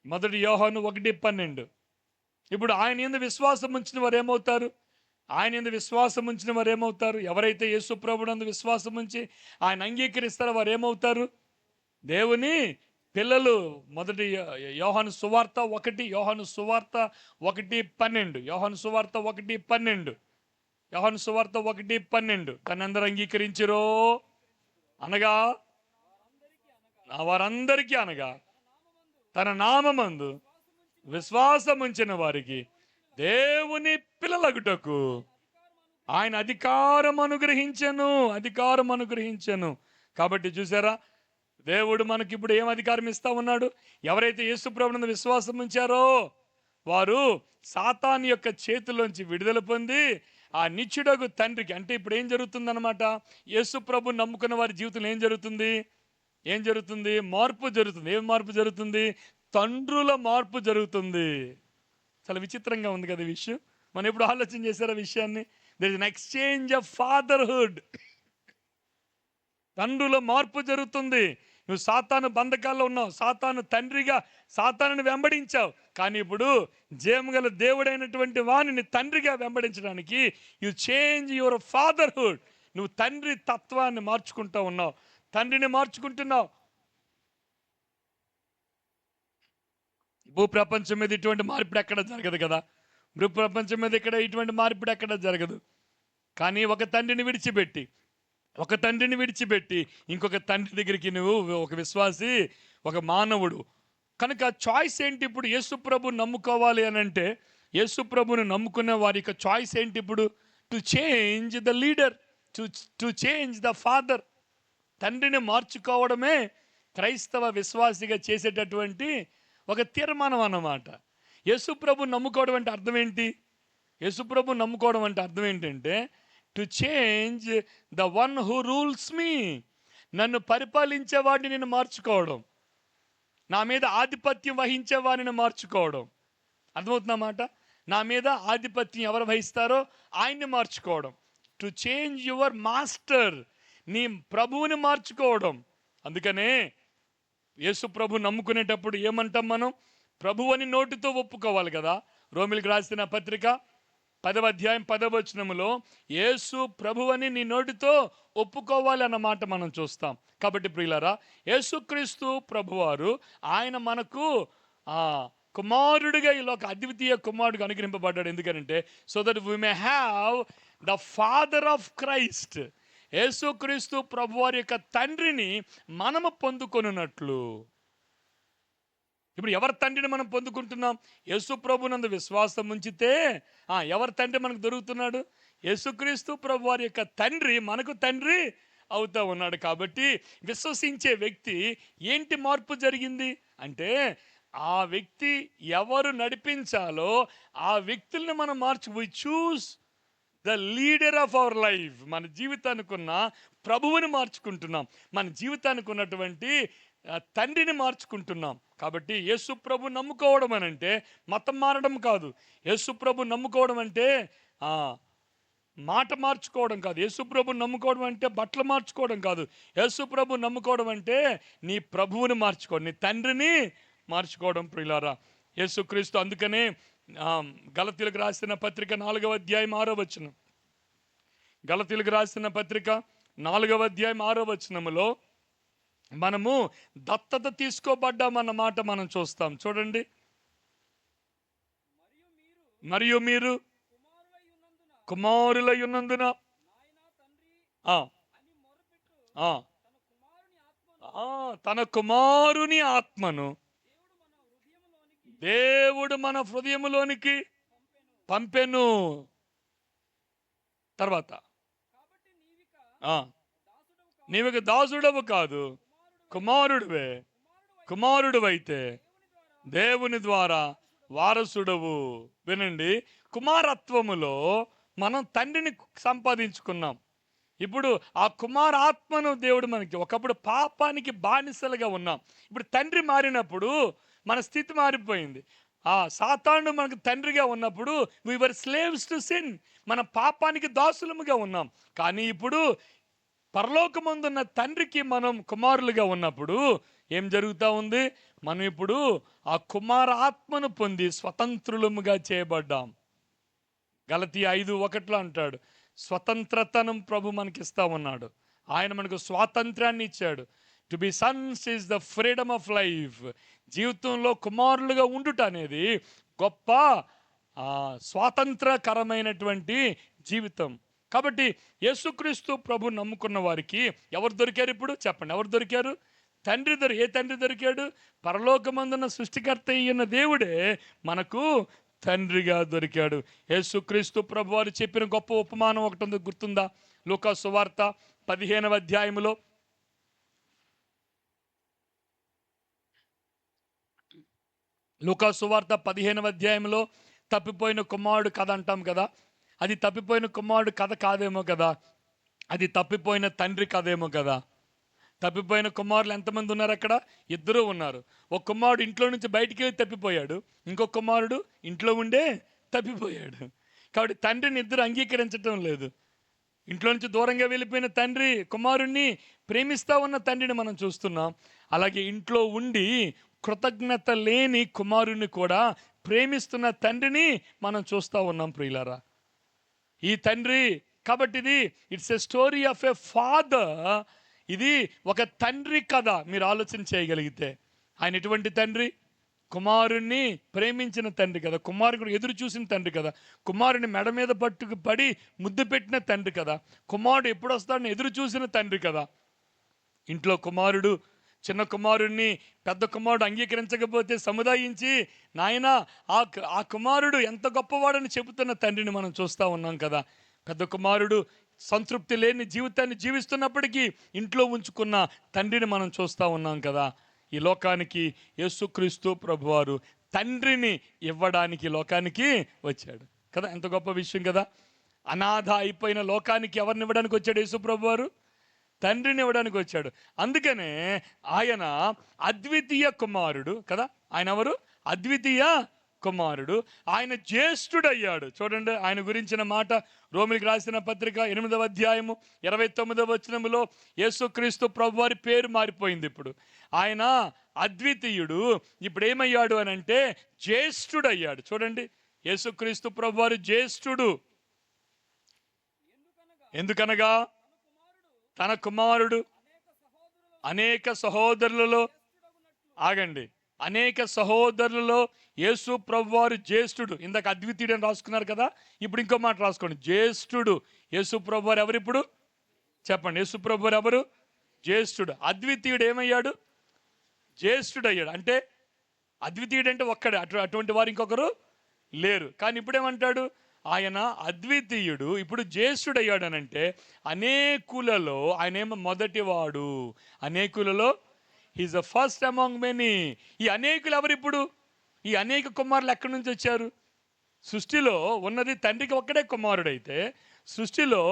మొదటి యోహాను 1:12. ఇప్పుడు ఆయన యందు విశ్వాసం ఉంచిన వారు ఏమవుతారు? ఆయన యందు విశ్వాసం ఉంచిన వారు ఏమవుతారు? ఎవరైతే యేసు ప్రభువునందు విశ్వాసం ఉంచి ఆయన అంగీకరిస్తారో వారు ఏమవుతారు? దేవుని పిల్లలు. మొదటి యోహాను సువార్త 1, యోహాను సువార్త 1:12, యోహాను సువార్త 1:12, యోహాను సువార్త 1:12. తనందరూ అంగీకరించిరో అనగా వారందరికీ అనగా తన నామమందు విశ్వాసం ఉంచిన వారికి దేవుని పిల్లలగుటకు ఆయన అధికారం అనుగ్రహించెను. కాబట్టి చూసారా, దేవుడు మనకి ఇప్పుడు ఏం అధికారం ఇస్తా ఉన్నాడు? ఎవరైతే యేసు ప్రభువునందు విశ్వాసం ఉంచారో వారు సాతాను యొక్క చేతిలోంచి విడుదల పొంది ఆ నిత్యుడగు తండ్రికి, అంటే ఇప్పుడు ఏం జరుగుతుందన్నమాట, యేసు ప్రభు నమ్ముకున్న వారి జీవితంలో ఏం జరుగుతుంది? మార్పు జరుగుతుంది. ఏం మార్పు జరుగుతుంది? తండ్రుల మార్పు జరుగుతుంది. చాలా విచిత్రంగా ఉంది కదా ఈ విషయం. మనం ఎప్పుడు ఆలోచన చేశారు ఆ విషయాన్ని? There is an exchange of fatherhood. తండ్రుల మార్పు జరుగుతుంది. నువ్వు సాతాను బంధకాల్లో ఉన్నావు, సాతాను తండ్రిగా సాతానుని వెంబడించావు. కానీ ఇప్పుడు జయముగల దేవుడైనటువంటి వానిని తండ్రిగా వెంబడించడానికి యు చేంజ్ యువర్ ఫాదర్హుడ్. నువ్వు తండ్రి తత్వాన్ని మార్చుకుంటూ ఉన్నావు, తండ్రిని మార్చుకుంటున్నావు. భూప్రపంచం మీద ఇటువంటి మార్పిడి ఎక్కడ జరగదు కదా. భూప్రపంచం మీద ఇక్కడ ఇటువంటి మార్పిడి ఎక్కడ జరగదు. కానీ ఒక తండ్రిని విడిచిపెట్టి ఇంకొక తండ్రి దగ్గరికి నువ్వు ఒక విశ్వాసి, ఒక మానవుడు కనుక చాయిస్ ఏంటి ఇప్పుడు? యేసు ప్రభు నమ్ముకోవాలి అని అంటే యేసు ప్రభుని నమ్ముకునే వారి యొక్క చాయిస్ ఏంటి ఇప్పుడు? To change the leader, to change the father. తండ్రిని మార్చుకోవడమే క్రైస్తవ విశ్వాసిగా చేసేటటువంటి ఒక తీర్మానం అన్నమాట. యేసు ప్రభు నమ్ముకోవడం అంటే అర్థం ఏంటి? యేసు ప్రభు నమ్ముకోవడం అంటే అర్థం ఏంటంటే to change the one who rules me. నన్ను పరిపాలించేవాడిని నేను మార్చుకోవడం, నా మీద ఆధిపత్యం వహించేవాడిని మార్చుకోవడం. అర్థమవుతుందన్నమాట. నా మీద ఆధిపత్యం ఎవరు వహిస్తారో ఆయన్ని మార్చుకోవడం. టు చేంజ్ యువర్ మాస్టర్, నీ ప్రభువుని మార్చుకోవడం. అందుకనే యేసు ప్రభు నమ్ముకునేటప్పుడు ఏమంటాం మనం? ప్రభు అని నోటితో ఒప్పుకోవాలి కదా. రోమిలికి రాసిన పత్రిక 10వ అధ్యాయం 10వ వచనములో యేసు ప్రభువని నీ నోటితో ఒప్పుకోవాలి అన్నమాట మనం చూస్తాం. కాబట్టి ప్రియులారా, యేసుక్రీస్తు ప్రభువారు ఆయన మనకు కుమారుడిగా ఈలోక అద్వితీయ కుమారుడిగా అనుగ్రహింపబడ్డాడు. ఎందుకంటే so that we may have the father of Christ. యేసుక్రీస్తు ప్రభువారి యొక్క తండ్రిని మనము పొందుకొనున్నట్లు. ఇప్పుడు ఎవరి తండ్రిని మనం పొందుకుంటున్నాం? యేసు ప్రభునందు విశ్వాసం ఉంచితే ఎవరి తండ్రి మనకు దొరుకుతున్నాడు? యేసుక్రీస్తు ప్రభువారి యొక్క తండ్రి మనకు తండ్రి అవుతా ఉన్నాడు. కాబట్టి విశ్వసించే వ్యక్తి ఏంటి మార్పు జరిగింది అంటే ఆ వ్యక్తి ఎవరు నడిపించాలో ఆ వ్యక్తుల్ని మనం we choose the leader of our life. మన జీవితానికి ఉన్న ప్రభువుని మార్చుకుంటున్నాం, మన జీవితానికి ఉన్నటువంటి తండ్రిని మార్చుకుంటున్నాం. కాబట్టి యేసు ప్రభు నమ్ముకోవడం అని అంటే మతం మారడం కాదు. యేసు ప్రభు నమ్ముకోవడం అంటే మాట మార్చుకోవడం కాదు. యేసు ప్రభు నమ్ముకోవడం అంటే బట్టలు మార్చుకోవడం కాదు. యేసు ప్రభు నమ్ముకోవడం అంటే నీ ప్రభువుని మార్చుకోవడం, నీ తండ్రిని మార్చుకోవడం. ప్రియులారా, యేసుక్రీస్తు అందుకనే గలతీయులకు రాసిన పత్రిక 4వ అధ్యాయం 6వ వచనం, గలతీయులకు రాసిన పత్రిక 4వ అధ్యాయం 6వ వచనములో మనము దత్తత తీసుకోబడ్డామన్నమాట మనం చూస్తాం. చూడండి, మరియు మీరు కుమారులై ఉన్నందున తన కుమారుని ఆత్మను దేవుడు మన హృదయములోనికి పంపెను. తర్వాత నీవిక దాసుడవు కాదు, కుమారుడువైతే దేవుని ద్వారా వారసుడవు. వినండి, కుమారత్వములో మనం తండ్రిని సంపాదించుకున్నాం. ఇప్పుడు ఆ కుమారాత్మను దేవుడు మనకి, ఒకప్పుడు పాపానికి బానిసలుగా ఉన్నాం, ఇప్పుడు తండ్రి మారినప్పుడు మన స్థితి మారిపోయింది. సాతాను మనకు తండ్రిగా ఉన్నప్పుడు వి వర్ స్లేవ్స్ టు సిన్, మన పాపానికి దాసులముగా ఉన్నాం. కానీ ఇప్పుడు పరలోకమందున్న తండ్రికి మనం కుమారులుగా ఉన్నప్పుడు ఏం జరుగుతూ ఉంది? మనం ఇప్పుడు ఆ కుమారాత్మను పొంది స్వతంత్రులముగా చేయబడ్డాం. గలతీయ 5:1 అంటాడు, స్వతంత్రతను ప్రభు మనకిస్తా ఉన్నాడు. ఆయన మనకు స్వాతంత్రాన్ని ఇచ్చాడు. To be Sons is the freedom of life. జీవితంలో కుమారులుగా ఉండుట అనేది గొప్ప స్వాతంత్రకరమైనటువంటి జీవితం. కాబట్టి యేసుక్రీస్తు ప్రభు నమ్ముకున్న వారికి ఎవరు దొరికారు? ఇప్పుడు చెప్పండి, ఎవరు దొరికారు? తండ్రి ఏ తండ్రి దొరికాడు? పరలోకమందున్న సృష్టికర్త అయిన దేవుడే మనకు తండ్రిగా దొరికాడు. యేసుక్రీస్తు ప్రభు వారు చెప్పిన గొప్ప ఉపమానం ఒకటి ఉంది, గుర్తుందా? లూకా సువార్త 15వ అధ్యాయములో లూకా సువార్త 15వ అధ్యాయంలో తప్పిపోయిన కుమారుడు కథ అంటాం కదా. అది తప్పిపోయిన కుమారుడు కథ కాదేమో కదా, అది తప్పిపోయిన తండ్రి కథేమో కదా. తప్పిపోయిన కుమారులు ఎంతమంది ఉన్నారు అక్కడ? 2 ఉన్నారు. ఒక కుమారుడు ఇంట్లో నుంచి బయటికి వెళ్ళి తప్పిపోయాడు, ఇంకొక కుమారుడు ఇంట్లో ఉండే తప్పిపోయాడు. కాబట్టి తండ్రిని 2 అంగీకరించటం లేదు. ఇంట్లో నుంచి దూరంగా వెళ్ళిపోయిన తండ్రి కుమారుణ్ణి ప్రేమిస్తూ ఉన్న తండ్రిని మనం చూస్తున్నాం. అలాగే ఇంట్లో ఉండి కృతజ్ఞత లేని కుమారుణ్ణి కూడా ప్రేమిస్తున్న తండ్రిని మనం చూస్తూ ఉన్నాం. ప్రియులారా, ఈ తండ్రి కాబట్టి it's a story of a father. ఇది ఒక తండ్రి కథ. మీరు ఆలోచన చేయగలిగితే ఆయన ఎటువంటి తండ్రి? కుమారుణ్ణి ప్రేమించిన తండ్రి కదా, కుమారుడు ఎదురు చూసిన తండ్రి కదా, కుమారుని మెడ మీద పట్టుకు పడి ముద్దు పెట్టిన తండ్రి కదా, కుమారుడు ఎప్పుడు వస్తాడని ఎదురు చూసిన తండ్రి కదా. ఇంట్లో కుమారుడు చిన్న కుమారుణ్ణి పెద్ద కుమారుడు అంగీకరించకపోతే సముదాయించి నాయనా ఆ కుమారుడు ఎంత గొప్పవాడని చెబుతున్న తండ్రిని మనం చూస్తూ ఉన్నాం కదా. పెద్ద కుమారుడు సంతృప్తి లేని జీవితాన్ని జీవిస్తున్నప్పటికీ ఇంట్లో ఉంచుకున్న తండ్రిని మనం చూస్తూ ఉన్నాం కదా. ఈ లోకానికి యేసుక్రీస్తు ప్రభువారు తండ్రిని ఇవ్వడానికి లోకానికి వచ్చాడు కదా. ఎంత గొప్ప విషయం కదా. అనాథ అయిపోయిన లోకానికి ఎవరిని ఇవ్వడానికి వచ్చాడు? యేసు ప్రభువారు తండ్రిని ఇవ్వడానికి వచ్చాడు. అందుకనే ఆయన అద్వితీయ కుమారుడు కదా. ఆయన ఎవరు? అద్వితీయ కుమారుడు. ఆయన జ్యేష్ఠుడయ్యాడు. చూడండి ఆయన గురించిన మాట రోమిలికి రాసిన పత్రిక 8వ అధ్యాయము 29వ వచనములో యేసుక్రీస్తు ప్రభువారి పేరు మారిపోయింది. ఇప్పుడు ఆయన అద్వితీయుడు, ఇప్పుడు ఏమయ్యాడు అని అంటే జ్యేష్ఠుడయ్యాడు. చూడండి యేసుక్రీస్తు ప్రభువారు జ్యేష్ఠుడు. ఎందుకనగా తన కుమారుడు అనేక సహోదరులలో ఆగండి అనేక సహోదరులలో యేసు ప్రభువారు జ్యేష్ఠుడు. ఇందాక అద్వితీయుడు అని రాసుకున్నారు కదా, ఇప్పుడు ఇంకో మాట రాసుకోండి, జ్యేష్ఠుడు. యేసు ప్రభువారు ఎవరు? ఇప్పుడు చెప్పండి, యేసు ప్రభువారు ఎవరు? జ్యేష్ఠుడు. అద్వితీయుడు ఏమయ్యాడు? జ్యేష్ఠుడు అయ్యాడు. అంటే అద్వితీయుడు అంటే ఒక్కడే, అటువంటి వారు ఇంకొకరు లేరు. కానీ ఇప్పుడేమంటాడు? ఆయన అద్వితీయుడు, ఇప్పుడు జ్యేష్ఠుడు అయ్యాడు అని అంటే అనేకులలో ఆయనేమో మొదటివాడు. అనేకులలో is the first among many. ఈ అనేకులు ఎవరు? ఇప్పుడు ఈ అనేక కుమారులు ఎక్కడి నుంచి వచ్చారు? సృష్టిలో ఉన్నది తండ్రికి ఒక్కడే కుమారుడైతే, సృష్టిలో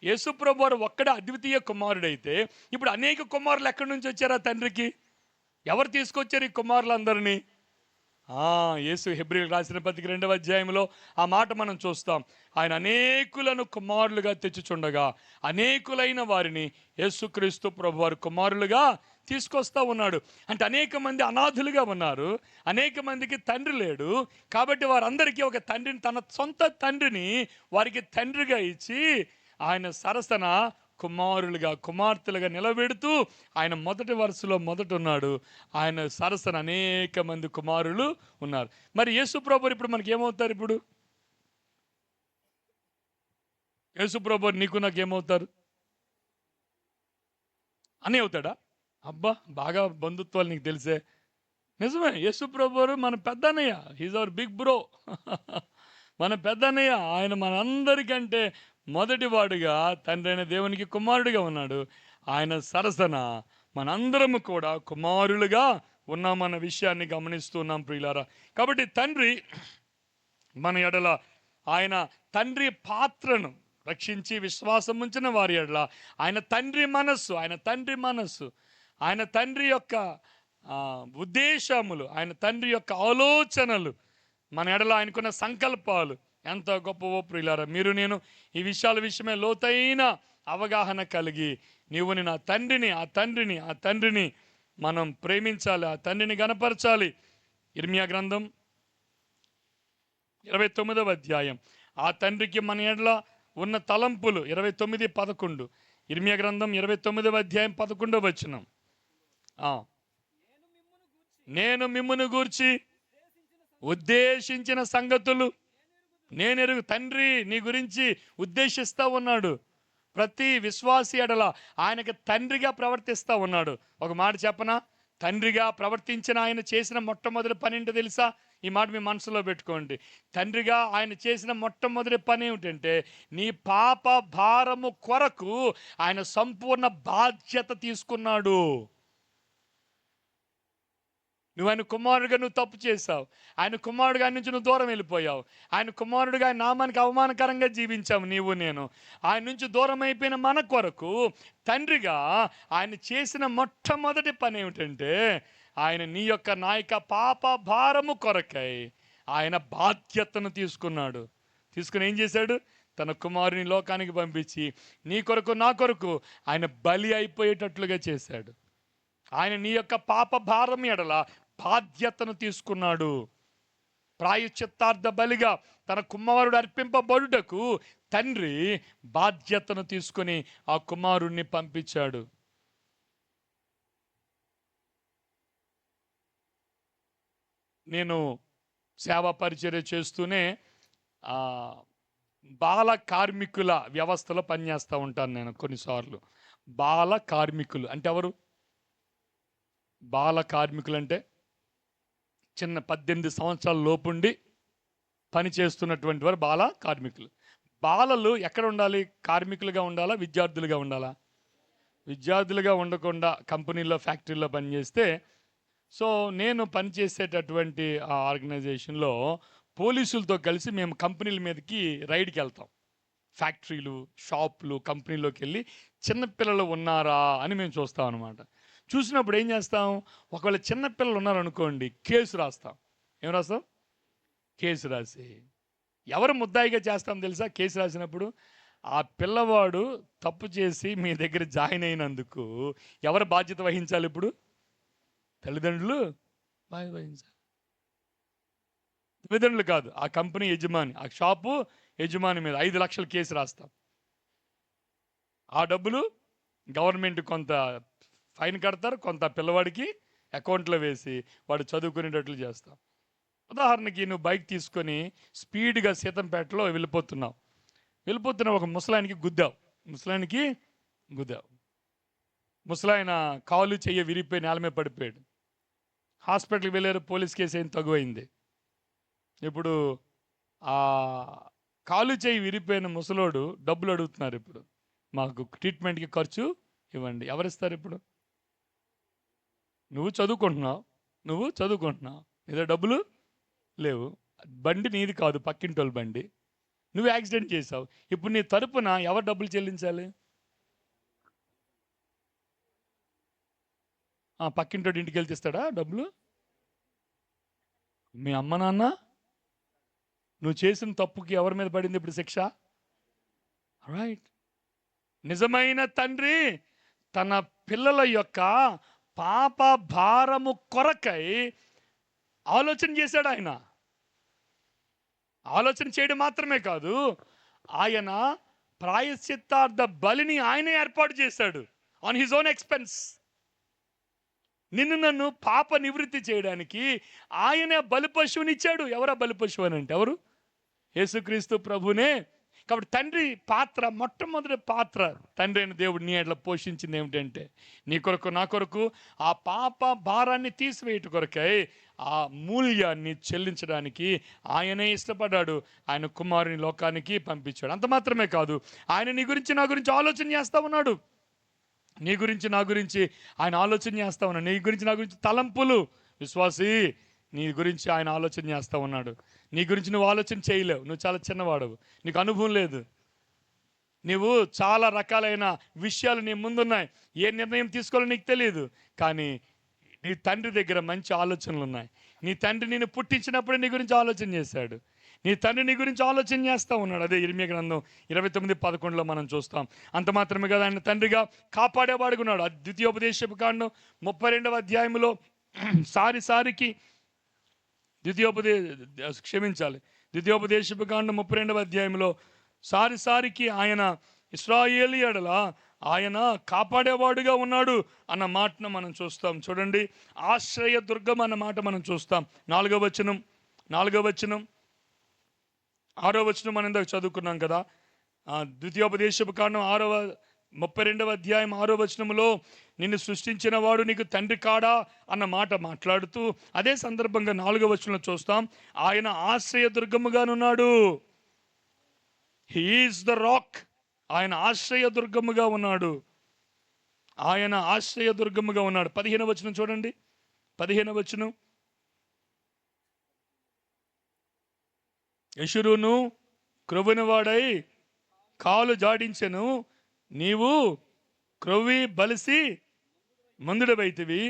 యేసుప్రభు వారు ఒక్కడే అద్వితీయ కుమారుడైతే, ఇప్పుడు అనేక కుమారులు ఎక్కడి నుంచి వచ్చారు ఆ తండ్రికి? ఎవరు తీసుకొచ్చారు ఈ కుమారులందరినీ? యేసు హెబ్రీయులకు రాసిన పత్రిక 2వ అధ్యాయంలో ఆ మాట మనం చూస్తాం. ఆయన అనేకులను కుమారులుగా తెచ్చుచుండగా అనేకులైన వారిని యేసుక్రీస్తు ప్రభువారు కుమారులుగా తీసుకొస్తా ఉన్నాడు. అంటే అనేక మంది అనాథులుగా ఉన్నారు, అనేక మందికి తండ్రి లేడు. కాబట్టి వారందరికీ ఒక తండ్రిని, తన సొంత తండ్రిని వారికి తండ్రిగా ఇచ్చి ఆయన సరసన కుమారులుగా కుమార్తెలుగా నిలబెడుతూ ఆయన మొదటి వరుసలో మొదట ఉన్నాడు. ఆయన సరసన అనేక మంది కుమారులు ఉన్నారు. మరి యేసు ప్రభువు ఇప్పుడు మనకి ఏమవుతారు? ఇప్పుడు యేసు ప్రభువు నీకు నాకు ఏమవుతారు? అని అవుతాడా? అబ్బా బాగా బంధుత్వాలు నీకు తెలిసే. నిజమే, యేసు ప్రభువు మన పెద్దన్నయ్య. He's our big bro. మన పెద్దన్నయ్య. ఆయన మనందరికంటే మొదటివాడుగా తండ్రి అయిన దేవునికి కుమారుడిగా ఉన్నాడు. ఆయన సరసన మనందరము కూడా కుమారులుగా ఉన్నామన్న విషయాన్ని గమనిస్తున్నాం ప్రియులారా. కాబట్టి తండ్రి మన ఎడల ఆయన తండ్రి పాత్రను రక్షించి విశ్వాసం ఉంచిన వారి ఎడల ఆయన తండ్రి మనస్సు, ఆయన తండ్రి మనస్సు, ఆయన తండ్రి యొక్క ఉద్దేశములు, ఆయన తండ్రి యొక్క ఆలోచనలు, మన ఎడల ఆయనకున్న సంకల్పాలు ఎంత గొప్పవో ప్రియులారా. మీరు నేను ఈ విషయమే లోతైన అవగాహన కలిగి నీవుని నా తండ్రిని, ఆ తండ్రిని మనం ప్రేమించాలి, ఆ తండ్రిని గణపరచాలి. ఇర్మియా గ్రంథం 29వ అధ్యాయం ఆ తండ్రికి మన ఎడల ఉన్న తలంపులు 29:11. ఇర్మియా గ్రంథం 29వ అధ్యాయం 11వ వచనం. నేను మిమ్మును గూర్చి ఉద్దేశించిన సంగతులు నేనెరుగు. తండ్రి నీ గురించి ఉద్దేశిస్తూ ఉన్నాడు. ప్రతి విశ్వాసి ఎడల ఆయనకి తండ్రిగా ప్రవర్తిస్తూ ఉన్నాడు. ఒక మాట చెప్పనా, తండ్రిగా ప్రవర్తించిన ఆయన చేసిన మొట్టమొదటి పని ఏంటో తెలుసా? ఈ మాట మీ మనసులో పెట్టుకోండి. తండ్రిగా ఆయన చేసిన మొట్టమొదటి పని ఏమిటంటే నీ పాప భారము కొరకు ఆయన సంపూర్ణ బాధ్యత తీసుకున్నాడు. నువ్వు ఆయన కుమారుడిగా నువ్వు తప్పు చేశావు, ఆయన కుమారుడిగా నుంచి నువ్వు దూరం వెళ్ళిపోయావు, ఆయన కుమారుడిగా ఆయన నామానికి అవమానకరంగా జీవించావు నీవు నేను. ఆయన నుంచి దూరం అయిపోయిన మన కొరకు తండ్రిగా ఆయన చేసిన మొట్టమొదటి పని ఏమిటంటే ఆయన నీ యొక్క నాయక పాప భారము కొరకై ఆయన బాధ్యతను తీసుకున్నాడు. తీసుకుని ఏం చేశాడు? తన కుమారుని లోకానికి పంపించి నీ కొరకు నా కొరకు ఆయన బలి అయిపోయేటట్లుగా చేశాడు. ఆయన నీ యొక్క పాప భారం ఎడల బాధ్యతను తీసుకున్నాడు. ప్రాయశ్చిత్తార్థ బలిగా తన కుమారుడు అర్పింపబడుటకు తండ్రి బాధ్యతను తీసుకుని ఆ కుమారుణ్ణి పంపించాడు. నేను సేవా పరిచర్య చేస్తూనే ఆ, బాల కార్మికుల వ్యవస్థలో పనిచేస్తూ ఉంటాను నేను కొన్నిసార్లు. బాల కార్మికులు అంటే ఎవరు? బాల కార్మికులు అంటే చిన్న 18 సంవత్సరాల లోపుండి పని చేస్తున్నటువంటి వారు బాల కార్మికులు. బాలలు ఎక్కడ ఉండాలి? కార్మికులుగా ఉండాలా, విద్యార్థులుగా ఉండాలా? విద్యార్థులుగా ఉండకుండా కంపెనీలో, ఫ్యాక్టరీలో పనిచేస్తే, సో నేను పనిచేసేటటువంటి ఆ ఆర్గనైజేషన్లో పోలీసులతో కలిసి మేము కంపెనీల మీదకి రైడ్కి వెళ్తాం. ఫ్యాక్టరీలు, షాపులు, కంపెనీలోకి వెళ్ళి చిన్నపిల్లలు ఉన్నారా అని మేము చూస్తాం అనమాట. చూసినప్పుడు ఏం చేస్తాం? ఒకవేళ చిన్నపిల్లలు ఉన్నారనుకోండి, కేసు రాస్తాం. ఏం రాస్తాం? కేసు రాసి ఎవరు ముద్దాయిగా చేస్తాం తెలుసా? కేసు రాసినప్పుడు ఆ పిల్లవాడు తప్పు చేసి మీ దగ్గర జాయిన్ అయినందుకు ఎవరు బాధ్యత వహించాలి? ఇప్పుడు తల్లిదండ్రులు బాధ్యత వహించాలి. తల్లిదండ్రులు కాదు, ఆ కంపెనీ యజమాని, ఆ షాపు యజమాని మీద 5 లక్షల కేసు రాస్తాం. ఆ డబ్బులు గవర్నమెంట్ కొంత ఫైన్ కడతారు, కొంత పిల్లవాడికి అకౌంట్లో వేసి వాడు చదువుకునేటట్లు చేస్తాం. ఉదాహరణకి నువ్వు బైక్ తీసుకొని స్పీడ్గా సీతంపేటలో వెళ్ళిపోతున్న ఒక ముసలాయనికి గుద్దావు. ముసలాయన కాలు చెయ్యి విరిగిపోయి నేల మీద పడిపోయాడు. హాస్పిటల్కి వెళ్ళారు, పోలీస్ కేసు ఏం తగువైంది. ఇప్పుడు ఆ కాలు చెయ్యి విరిగిపోయిన ముసలోడు డబ్బులు అడుగుతున్నారు. ఇప్పుడు మాకు ట్రీట్మెంట్కి ఖర్చు ఇవ్వండి. ఎవరిస్తారు? ఇప్పుడు నువ్వు చదువుకుంటున్నావు, నీదో డబ్బులు లేవు, బండి నీది కాదు, పక్కింటోళ్ళ బండి, నువ్వు యాక్సిడెంట్ చేసావు. ఇప్పుడు నీ తరపున ఎవరు డబ్బులు చెల్లించాలి? పక్కింటోడు ఇంటికి వెళ్తే ఇస్తాడా డబ్బులు? మీ అమ్మ నాన్న? నువ్వు చేసిన తప్పుకి ఎవరి మీద పడింది ఇప్పుడు శిక్ష? రైట్. నిజమైన తండ్రి తన పిల్లల యొక్క పాప భారము కొరకై ఆలోచన చేశాడు. ఆయన ఆలోచన చేయడం మాత్రమే కాదు, ఆయన ప్రాయశ్చిత్తార్థ బలిని ఆయనే ఏర్పాటు చేశాడు ఆన్ హిజ్ ఓన్ ఎక్స్పెన్స్. నిన్ను నన్ను పాప నివృత్తి చేయడానికి ఆయనే బలి పశువునిచ్చాడు. ఎవరా బలి పశువు అని అంటే ఎవరు? యేసుక్రీస్తు ప్రభునే. కాబట్టి తండ్రి పాత్ర, మొట్టమొదటి పాత్ర తండ్రి అయిన దేవుడు నీ ఎట్లా పోషించింది ఏమిటంటే, నీ కొరకు నా కొరకు ఆ పాప భారాన్ని తీసివేయట కొరకై ఆ మూల్యాన్ని చెల్లించడానికి ఆయనే ఇష్టపడ్డాడు. ఆయన కుమారుని లోకానికి పంపించాడు. అంత మాత్రమే కాదు, ఆయన నీ గురించి నా గురించి ఆలోచన చేస్తూ ఉన్నాడు. నీ గురించి నా గురించి ఆయన ఆలోచన చేస్తూ ఉన్నాడు. నీ గురించి నా గురించి తలంపులు, విశ్వాసి, నీ గురించి ఆయన ఆలోచన చేస్తూ ఉన్నాడు. నీ గురించి నువ్వు ఆలోచన చేయలేవు, నువ్వు చాలా చిన్నవాడవు, నీకు అనుభవం లేదు, నీవు చాలా రకాలైన విషయాలు నీ ముందున్నాయి, ఏ నిర్ణయం తీసుకోవాలో నీకు తెలియదు. కానీ నీ తండ్రి దగ్గర మంచి ఆలోచనలు ఉన్నాయి. నీ తండ్రి నిన్ను పుట్టించినప్పుడే నీ గురించి ఆలోచన చేశాడు. నీ తండ్రి నీ గురించి ఆలోచన చేస్తూ ఉన్నాడు. అదే ఇర్మియా గ్రంథం 29:11 మనం చూస్తాం. అంత మాత్రమే కదా, ఆయన తండ్రిగా కాపాడేవాడుకున్నాడు. ద్వితీయోపదేశపు కాండం 32వ అధ్యాయంలో సారికి ద్వితీయోపదేశపు కాండం 32వ అధ్యాయంలో సారికి ఆయన ఇశ్రాయేలు ఎడల ఆయన కాపాడేవాడుగా ఉన్నాడు అన్న మాటను మనం చూస్తాం. చూడండి, ఆశ్రయ దుర్గం అన్న మాట మనం చూస్తాం. 4వ వచనం 6వ వచనం మనం ఇందాక చదువుకున్నాం కదా. ద్వితీయోపదేశపు కాండం 32వ అధ్యాయం 6వ వచనంలో నిన్ను సృష్టించిన వాడు నీకు తండ్రి కాడా అన్న మాట మాట్లాడుతూ, అదే సందర్భంగా 4వ వచనంలో చూస్తాం, ఆయన ఆశ్రయ దుర్గముగానున్నాడు. He is the rock. ఆయన ఆశ్రయ దుర్గముగా ఉన్నాడు. 15వ వచనం చూడండి, 15వ వచనం. యెషురును క్రొవ్విన వాడై కాలు జాడించెను, నీవు క్రొవ్వి బలిసి మందుడవైతివి.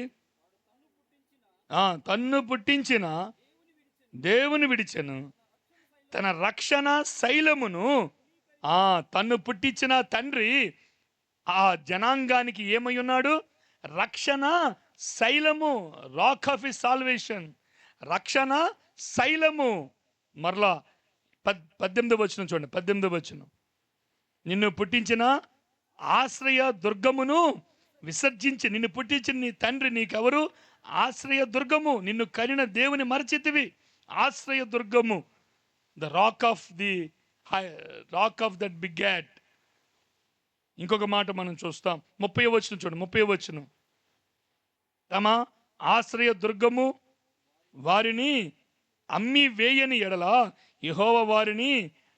తన్ను పుట్టించిన దేవుని విడిచెను, తన రక్షణ శైలమును. తన్ను పుట్టించిన తండ్రి ఆ జనాంగానికి ఏమై ఉన్నాడు? రక్షణ శైలము, రాక్ ఆఫ్ హిస్ సాల్వేషన్, రక్షణ శైలము. మరలా 18వ వచనం చూడండి, 18వ వచనం. నిన్ను పుట్టించిన ఆశ్రయ దుర్గమును విసర్జించి నిన్ను పుట్టించిన నీ తండ్రి నీకెవరు? ఆశ్రయ దుర్గము. నిన్ను కనిన దేవుని మరచితివి. ఆశ్రయ దుర్గము, the rock of the rock of that బిగ్యాట్. ఇంకొక మాట మనం చూస్తాం, 30వ వచనం చూడండి. 30వ వచనం, తమ ఆశ్రయ దుర్గము వారిని అమ్మి వేయని ఎడల, యెహోవా వారిని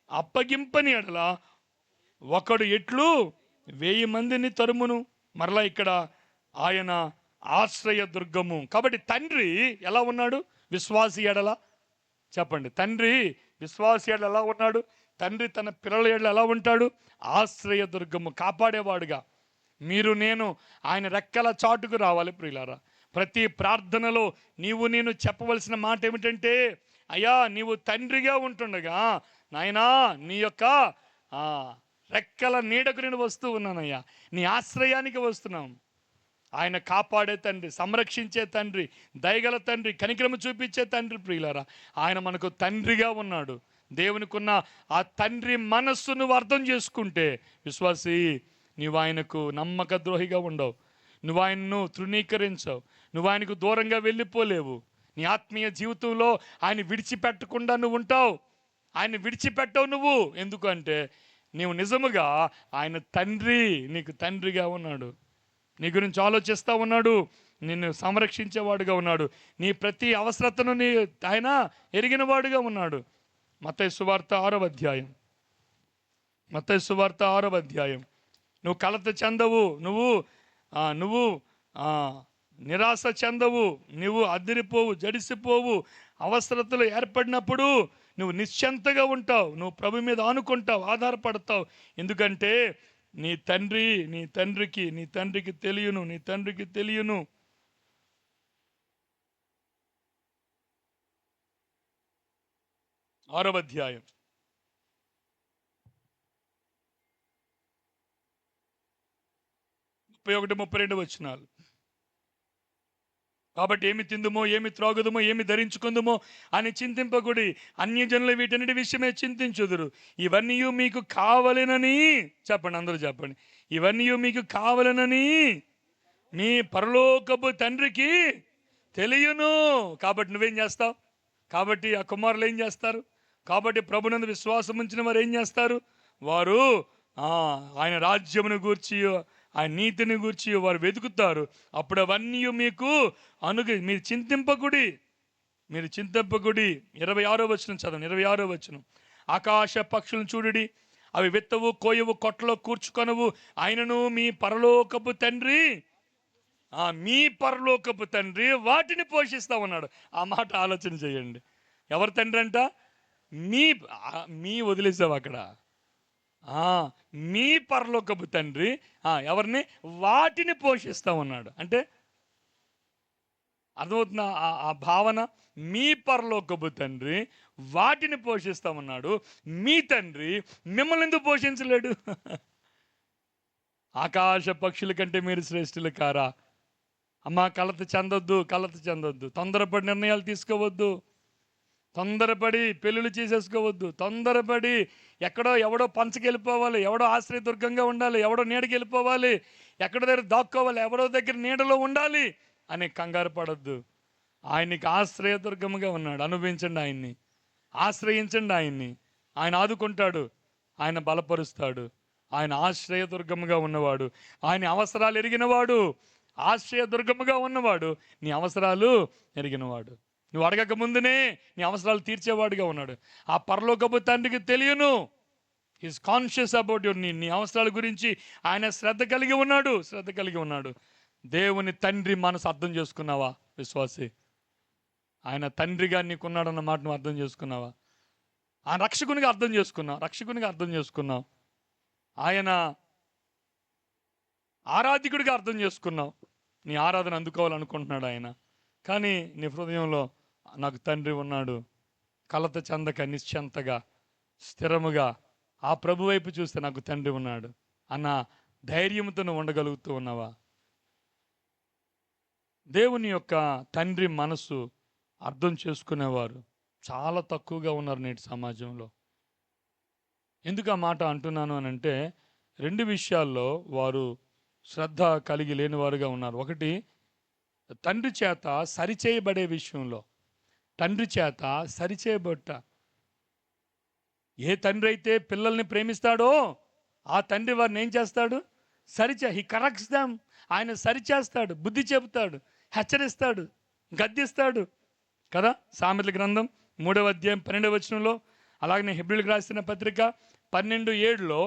అప్పగింపని ఎడల, ఒకడు ఎట్లు 1000 మందిని తరుమును. మరలా ఇక్కడ ఆయన ఆశ్రయ దుర్గము. కాబట్టి తండ్రి ఎలా ఉన్నాడు? విశ్వాసి ఎడల చెప్పండి. తండ్రి విశ్వాసి ఎడల ఎలా ఉన్నాడు? తండ్రి తన పిల్లల ఎడల ఎలా ఉంటాడు? ఆశ్రయ దుర్గము, కాపాడేవాడుగా. మీరు నేను ఆయన రెక్కల చాటుకు రావాలి ప్రియులారా. ప్రతి ప్రార్థనలో నీవు నేను చెప్పవలసిన మాట ఏమిటంటే, అయ్యా నీవు తండ్రిగా ఉంటుండగా నాయనా నీ యొక్క రెక్కల నీడకు నేను వస్తూ ఉన్నానయ్యా, నీ ఆశ్రయానికి వస్తున్నాం. ఆయన కాపాడే తండ్రి, సంరక్షించే తండ్రి, దయగల తండ్రి, కనికరము చూపించే తండ్రి ప్రియులారా. ఆయన మనకు తండ్రిగా ఉన్నాడు. దేవునికి ఉన్న ఆ తండ్రి మనస్సు నువ్వు అర్థం చేసుకుంటే విశ్వాసి, నువ్వు ఆయనకు నమ్మక ద్రోహిగా ఉండవు. నువ్వు ఆయన్ను తృణీకరించవు. నువ్వు ఆయనకు దూరంగా వెళ్ళిపోలేవు. నీ ఆత్మీయ జీవితంలో ఆయన విడిచిపెట్టకుండా నువ్వు ఉంటావు. ఆయన విడిచిపెట్టవు నువ్వు. ఎందుకంటే నీవు నిజముగా ఆయన తండ్రి, నీకు తండ్రిగా ఉన్నాడు. నీ గురించి ఆలోచిస్తూ ఉన్నాడు. నిన్ను సంరక్షించేవాడుగా ఉన్నాడు. నీ ప్రతి అవసరతను ఆయన ఎరిగినవాడుగా ఉన్నాడు. మత్తయి సువార్త 6వ అధ్యాయం. మత్తయి సువార్త 6వ అధ్యాయం. నువ్వు కలత చెందవు, నువ్వు నిరాశ చెందవు, నువ్వు అదిరిపోవు, జడిసిపోవు. అవసరతలు ఏర్పడినప్పుడు నువ్వు నిశ్చింతగా ఉంటావు. నువ్వు ప్రభు మీద ఆనుకుంటావు, ఆధారపడతావు. ఎందుకంటే నీ తండ్రికి తెలియను. 6వ అధ్యాయం 31-32 వచనాలు. కాబట్టి ఏమి తిందుమో, ఏమి త్రాగుదుమో, ఏమి ధరించుకుందుమో అని చింతింపకుడి. అన్యజనులు వీటన్నిటి విషయమే చింతించుదురు. ఇవన్నీ మీకు కావలెనని చెప్పండి, అందరూ చెప్పండి. ఇవన్నీ మీకు కావలెనని మీ పరలోకపు తండ్రికి తెలియను. కాబట్టి నువ్వేం చేస్తావు? కాబట్టి ఆ కుమారులు ఏం చేస్తారు? కాబట్టి ప్రభునందు విశ్వాసం ఉంచిన వారు ఏం చేస్తారు? వారు ఆయన రాజ్యమును గూర్చి, ఆయన నీతిని గూర్చి వారు వెతుకుతారు. అప్పుడు అవన్నీ మీకు మీరు చింతింపకుడి. 26వ వచనం చదవండి. 26వ వచనం. ఆకాశ పక్షులను చూడుడి, అవి విత్తవు, కోయవు, కొట్టలో కూర్చుకొనవు, ఆయనను మీ పరలోకపు తండ్రి వాటిని పోషిస్తా ఉన్నాడు. ఆ మాట ఆలోచన చేయండి. ఎవరి తండ్రి అంట? మీ వదిలేసావు అక్కడ. మీ పరలోకపు తండ్రి ఎవరిని? వాటిని పోషిస్తా ఉన్నాడు. అంటే అర్థమవుతున్న ఆ భావన? మీ పరలోకపు తండ్రి వాటిని పోషిస్తా ఉన్నాడు. మీ తండ్రి మిమ్మల్ని ఎందుకు పోషించలేడు? ఆకాశ పక్షుల కంటే మీరు శ్రేష్ఠులు కారా? అమ్మా, కలత చెందొద్దు. తొందరపడి నిర్ణయాలు తీసుకోవద్దు. తొందరపడి పెళ్ళిళ్ళు చేసేసుకోవద్దు. తొందరపడి ఎవడో పంచకెళ్ళిపోవాలి, ఎవడో ఆశ్రయదుర్గంగా ఉండాలి, ఎవడో నీడకి వెళ్ళిపోవాలి, ఎక్కడో దగ్గర దాక్కోవాలి, ఎవడో దగ్గర నీడలో ఉండాలి అని కంగారు పడద్దు. ఆయనకి ఆశ్రయదుర్గముగా ఉన్నాడు. అనుభవించండి ఆయన్ని, ఆశ్రయించండి ఆయన్ని. ఆయన ఆదుకుంటాడు, ఆయన బలపరుస్తాడు. ఆయన ఆశ్రయదుర్గముగా ఉన్నవాడు, ఆయన అవసరాలు ఎరిగినవాడు. ఆశ్రయదుర్గముగా ఉన్నవాడు నీ అవసరాలు ఎరిగినవాడు. నువ్వు అడగక ముందునే నీ అవసరాలు తీర్చేవాడుగా ఉన్నాడు. ఆ పరలోకపు తండ్రికి తెలియను. Is conscious about your need. నీ అవసరాల గురించి ఆయన శ్రద్ధ కలిగి ఉన్నాడు. దేవుని తండ్రి మనసు అర్థం చేసుకున్నావా విశ్వాసి? ఆయన తండ్రిగా నీకున్నాడన్న మాట నువ్వు అర్థం చేసుకున్నావా? ఆ రక్షకునిగా అర్థం చేసుకున్నావు. ఆయన ఆరాధికుడిగా అర్థం చేసుకున్నావు. నీ ఆరాధన అందుకోవాలనుకుంటున్నాడు ఆయన. కానీ నీ హృదయంలో నాకు తండ్రి ఉన్నాడు, కలత చెందక నిశ్చంతగా స్థిరముగా ఆ ప్రభు వైపు చూస్తే నాకు తండ్రి ఉన్నాడు అన్న ధైర్యంతో నువ్వు ఉండగలుగుతూ ఉన్నావా? దేవుని యొక్క తండ్రి మనసు అర్థం చేసుకునేవారు చాలా తక్కువగా ఉన్నారు నేటి సమాజంలో. ఎందుకు ఆ మాట అంటున్నాను అని అంటే, 2 విషయాల్లో వారు శ్రద్ధ కలిగి లేనివారుగా ఉన్నారు. ఒకటి, తండ్రి చేత సరిచేయబడే విషయంలో, తండ్రి చేత సరిచేయబట్ట. ఏ తండ్రి అయితే పిల్లల్ని ప్రేమిస్తాడో ఆ తండ్రి వారిని ఏం చేస్తాడు? He corrects them. ఆయన సరిచేస్తాడు, బుద్ధి చెబుతాడు, హెచ్చరిస్తాడు, గద్దిస్తాడు కదా. సామెతల గ్రంథం 3వ అధ్యాయం 12వ వచనంలో, అలాగనే హెబ్రీలకు రాసిన పత్రిక 12:7లో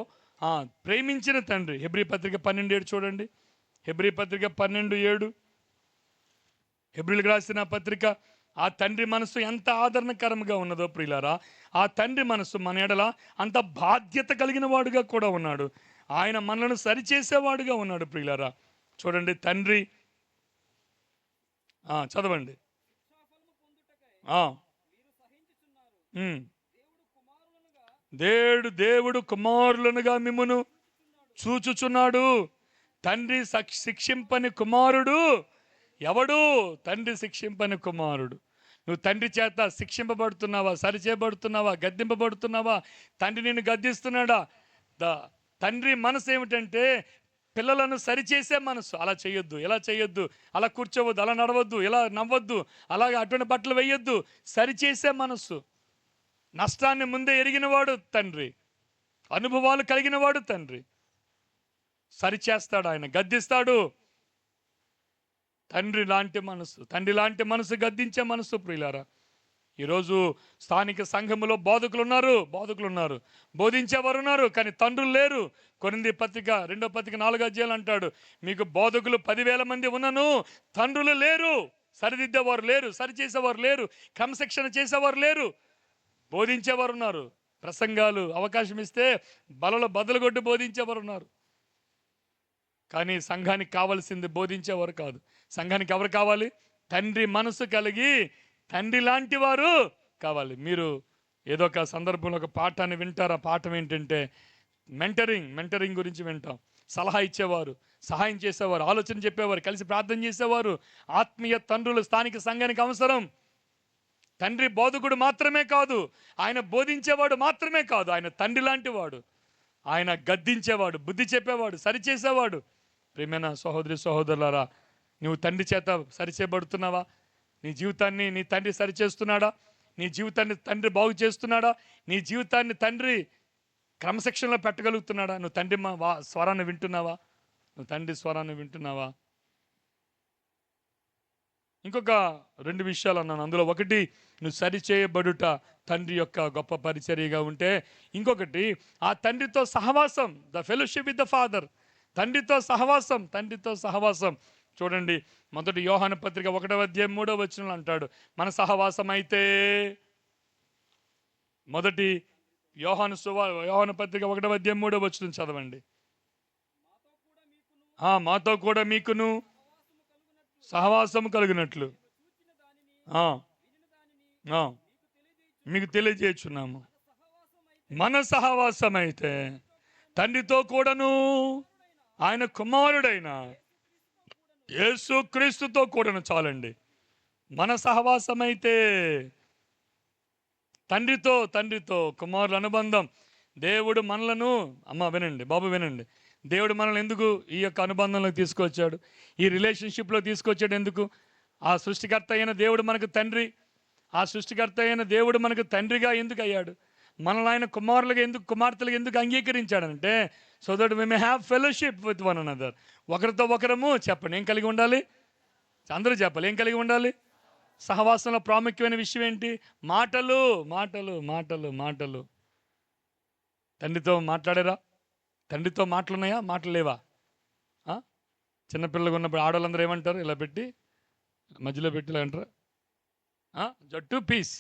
ప్రేమించిన తండ్రి. హెబ్రీ పత్రిక 12:7 చూడండి. హెబ్రీ పత్రిక 12:7, హెబ్రీలకు రాసిన పత్రిక. ఆ తండ్రి మనసు ఎంత ఆదరణకరంగా ఉన్నదో ప్రియులారా, ఆ తండ్రి మనసు మన ఎడల అంత బాధ్యత కలిగిన వాడుగా కూడా ఉన్నాడు. ఆయన మనలను సరిచేసేవాడుగా ఉన్నాడు ప్రియులారా. చూడండి, తండ్రి చదవండి. దేవుడు కుమారులనుగా మిమ్మును చూచుచున్నాడు. తండ్రి శిక్షింపని కుమారుడు ఎవడు? తండ్రి శిక్షింపని కుమారుడు. నువ్వు తండ్రి చేత శిక్షింపబడుతున్నావా? సరిచేయబడుతున్నావా? గద్దింపబడుతున్నావా? తండ్రి నిన్ను గద్దిస్తున్నాడా? తండ్రి మనసు ఏమిటంటే పిల్లలను సరిచేసే మనసు. అలా చేయొద్దు, ఇలా చేయొద్దు, అలా కూర్చోవద్దు, అలా నడవద్దు, ఇలా నవ్వద్దు, అలాగే అటువంటి బట్టలు వేయొద్దు. సరిచేసే మనసు. నష్టాన్ని ముందే ఎరిగినవాడు తండ్రి, అనుభవాలు కలిగినవాడు తండ్రి. సరిచేస్తాడు, ఆయన గద్దిస్తాడు. తండ్రి లాంటి మనసు, గద్దించే మనసు ప్రియులారా. ఈరోజు స్థానిక సంఘములో బోధకులు ఉన్నారు, బోధించేవారు ఉన్నారు, కానీ తండ్రులు లేరు. కొరింథీ పత్రిక 2వ పత్రిక 4వ అధ్యాయం అంటాడు, మీకు బోధకులు 10,000 మంది ఉన్నను తండ్రులు లేరు. సరిదిద్దేవారు లేరు, సరిచేసేవారు లేరు, క్రమశిక్షణ చేసేవారు లేరు. బోధించేవారు ఉన్నారు, ప్రసంగాలు అవకాశం ఇస్తే బలలో బదులుగొడ్డు బోధించేవారు ఉన్నారు. కానీ సంఘానికి కావాల్సింది బోధించేవారు కాదు. సంఘానికి ఎవరు కావాలి? తండ్రి మనసు కలిగి తండ్రి లాంటి వారు కావాలి. మీరు ఏదో ఒక సందర్భంలో ఒక పాఠాన్ని వింటారు. ఆ పాఠం ఏంటంటే మెంటరింగ్ గురించి వింటాం. సలహా ఇచ్చేవారు, సహాయం చేసేవారు, ఆలోచన చెప్పేవారు, కలిసి ప్రార్థన చేసేవారు. ఆత్మీయ తండ్రులు స్థానిక సంఘానికి అవసరం. తండ్రి బోధకుడు మాత్రమే కాదు, ఆయన బోధించేవాడు మాత్రమే కాదు, ఆయన తండ్రి లాంటి వాడు. ఆయన గద్దించేవాడు, బుద్ధి చెప్పేవాడు, సరిచేసేవాడు. ప్రియమైన సహోదరి సహోదరులారా, నువ్వు తండ్రి చేత సరిచేయబడుతున్నావా? నీ జీవితాన్ని నీ తండ్రి సరిచేస్తున్నాడా? నీ జీవితాన్ని తండ్రి బాగు చేస్తున్నాడా? నీ జీవితాన్ని తండ్రి క్రమశిక్షణలో పెట్టగలుగుతున్నాడా? నువ్వు తండ్రి స్వరాన్ని వింటున్నావా? నువ్వు తండ్రి స్వరాన్ని వింటున్నావా? ఇంకొక 2 విషయాలు అన్నాను. అందులో ఒకటి, నువ్వు సరిచేయబడుట తండ్రి యొక్క గొప్ప పరిచర్యగా ఉంటే, ఇంకొకటి ఆ తండ్రితో సహవాసం, the fellowship with the father. తండ్రితో సహవాసం. చూడండి, మొదటి యోహాను పత్రిక 1వ అధ్యాయం 3వ వచనంలో అంటాడు, మన సహవాసం అయితే. మొదటి యోహాను పత్రిక 1వ అధ్యాయం 3వ వచనం చదవండి. మాతో కూడా మీకును సహవాసము కలిగినట్లు మీకు తెలియజేస్తున్నాము. మన సహవాసం అయితే తండ్రితో కూడాను ఆయన కుమారుడైన యేసుక్రీస్తుతో కూడాను. చాలండి. మన సహవాసం అయితే తండ్రితో కుమారుల అనుబంధం. దేవుడు మనలను బాబు వినండి, దేవుడు మనల్ని ఎందుకు ఈ యొక్క అనుబంధంలోకి తీసుకొచ్చాడు? ఈ రిలేషన్షిప్లో తీసుకొచ్చాడు ఎందుకు? ఆ సృష్టికర్త అయిన దేవుడు మనకు తండ్రి. ఆ సృష్టికర్త అయిన దేవుడు మనకు తండ్రిగా ఎందుకు అయ్యాడు? మనల్ని ఆయన కుమార్తెలుగా ఎందుకు అంగీకరించాడంటే, so that we may have fellowship with one another. ఒకరితో ఒకరము చెప్పండి, ఏం కలిగి ఉండాలి? అందరూ చెప్పాలి, ఏం కలిగి ఉండాలి? సహవాసంలో ప్రాముఖ్యమైన విషయం ఏంటి? మాటలు. తండ్రితో మాట్లాడారా? తండ్రితో మాటలున్నాయా? మాటలు లేవా? చిన్నపిల్లలు ఉన్నప్పుడు ఆడవాళ్ళందరూ ఏమంటారు? ఇలా పెట్టి మధ్యలో పెట్టి ఇలా అంటారు, జట్టు పీస్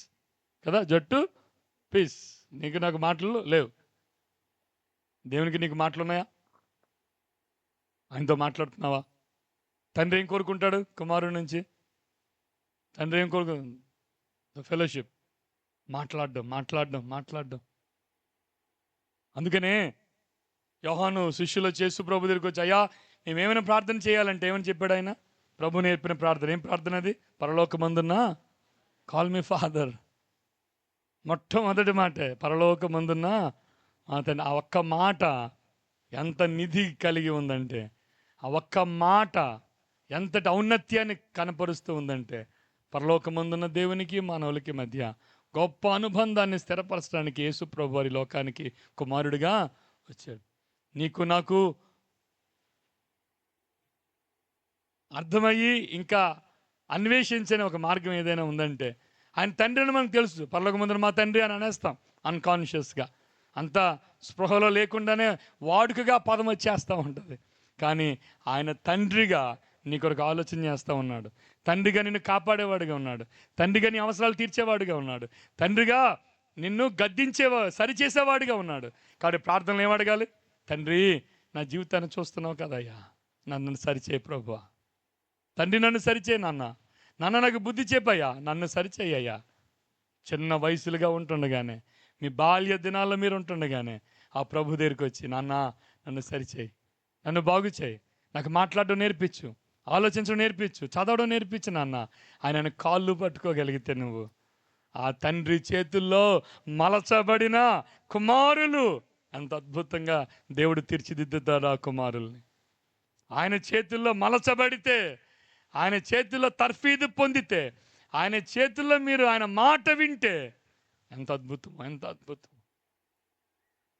కదా, జట్టు పీస్. నీకు నాకు మాటలు లేవు. దేవునికి నీకు మాటలున్నాయా? ఆయనతో మాట్లాడుతున్నావా? తండ్రి ఏం కోరుకుంటాడు కుమారుడి నుంచి? తండ్రి ఏం కోరుకుంటాడు? ఫెలోషిప్, మాట్లాడడం. అందుకనే యోహాను శిష్యులు యేసు ప్రభు దగ్గరికి వచ్చి, అయ్యా మేమేమైనా ప్రార్థన చేయాలంటే ఏమని చెప్పాడు ఆయన? ప్రభు నేర్పిన ప్రార్థన. ఏం ప్రార్థన అది? పరలోకమందున్న కాల్ మీ ఫాదర్. మొట్టమొదటి మాటే పరలోకమందున్న అతని. ఆ ఒక్క మాట ఎంత నిధి కలిగి ఉందంటే, ఆ ఒక్క మాట ఎంతటి ఔన్నత్యాన్ని కనపరుస్తూ ఉందంటే, పరలోకమందున్న దేవునికి మానవులకి మధ్య గొప్ప అనుబంధాన్ని స్థిరపరచడానికి యేసు ప్రభు వారి లోకానికి కుమారుడిగా వచ్చాడు. నీకు నాకు అర్థమయ్యి ఇంకా అన్వేషించని ఒక మార్గం ఏదైనా ఉందంటే, ఆయన తండ్రి అని మనకు తెలుసు. పరలోకమందున మా తండ్రి అని అనేస్తాం అన్కాన్షియస్గా. అంత స్పృహలో లేకుండానే వాడుకగా పదం వచ్చేస్తూ ఉంటుంది. కానీ ఆయన తండ్రిగా నీ కొరకు ఆలోచన చేస్తూ ఉన్నాడు. తండ్రిగా నిన్ను కాపాడేవాడుగా ఉన్నాడు. తండ్రిగా నీ అవసరాలు తీర్చేవాడుగా ఉన్నాడు. తండ్రిగా నిన్ను సరిచేసేవాడిగా ఉన్నాడు. కాబట్టి ప్రార్థనలు ఏమడగాలి? తండ్రి, నా జీవితాన్ని చూస్తున్నావు కదయ్యా, నన్ను సరిచేయి ప్రభువా. తండ్రి, నన్ను సరిచేయి నాన్న. నాన్న, నాకు బుద్ధి చెప్పయ్యా, నన్ను సరిచేయ్యా. చిన్న వయసులుగా ఉంటుండగానే, మీ బాల్య దినాల్లో మీరు ఉంటుండగానే ఆ ప్రభు దగ్గరికి వచ్చి, నాన్న నన్ను సరిచేయి, నన్ను బాగు చేయి, నాకు మాట్లాడడం నేర్పించు, ఆలోచించడం నేర్పించు, చదవడం నేర్పించు నాన్న. ఆయన కాళ్ళు పట్టుకోగలిగితే నువ్వు ఆ తండ్రి చేతుల్లో మలచబడిన కుమారులు. ఎంత అద్భుతంగా దేవుడు తీర్చిదిద్దుతాడు ఆ కుమారుల్ని. ఆయన చేతుల్లో మలచబడితే, ఆయన చేతుల్లో తర్ఫీదు పొందితే, ఆయన చేతుల్లో మీరు ఆయన మాట వింటే ఎంత అద్భుతం, ఎంత అద్భుతం.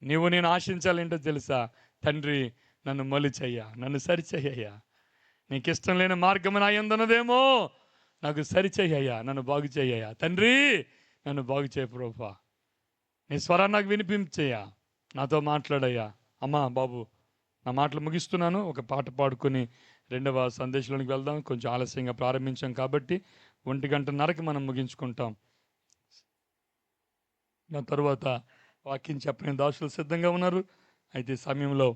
నీవు నేను ఆశించాలేంటో తెలుసా? తండ్రి, నన్ను మలిచయ్యా, నన్ను సరిచేయ్యా. నీకు ఇష్టం లేని మార్గం నా యందున్నదేమో, నాకు సరిచేయ్యా, నన్ను బాగు చేయ్యా. తండ్రి, నన్ను బాగు చేయ ప్రభువా. నీ స్వరాన్ని నాకు వినిపించయ్యా, నాతో మాట్లాడయ్యా. అమ్మా బాబు, నా మాటలు ముగిస్తున్నాను. ఒక పాట పాడుకొని రెండవ సందేశంలోనికి వెళ్దాం. కొంచెం ఆలస్యంగా ప్రారంభించాం కాబట్టి 1:30కి మనం ముగించుకుంటాం. దాని తరువాత వాక్యం చెప్పని దాసులు సిద్ధంగా ఉన్నారు. అయితే సమయంలో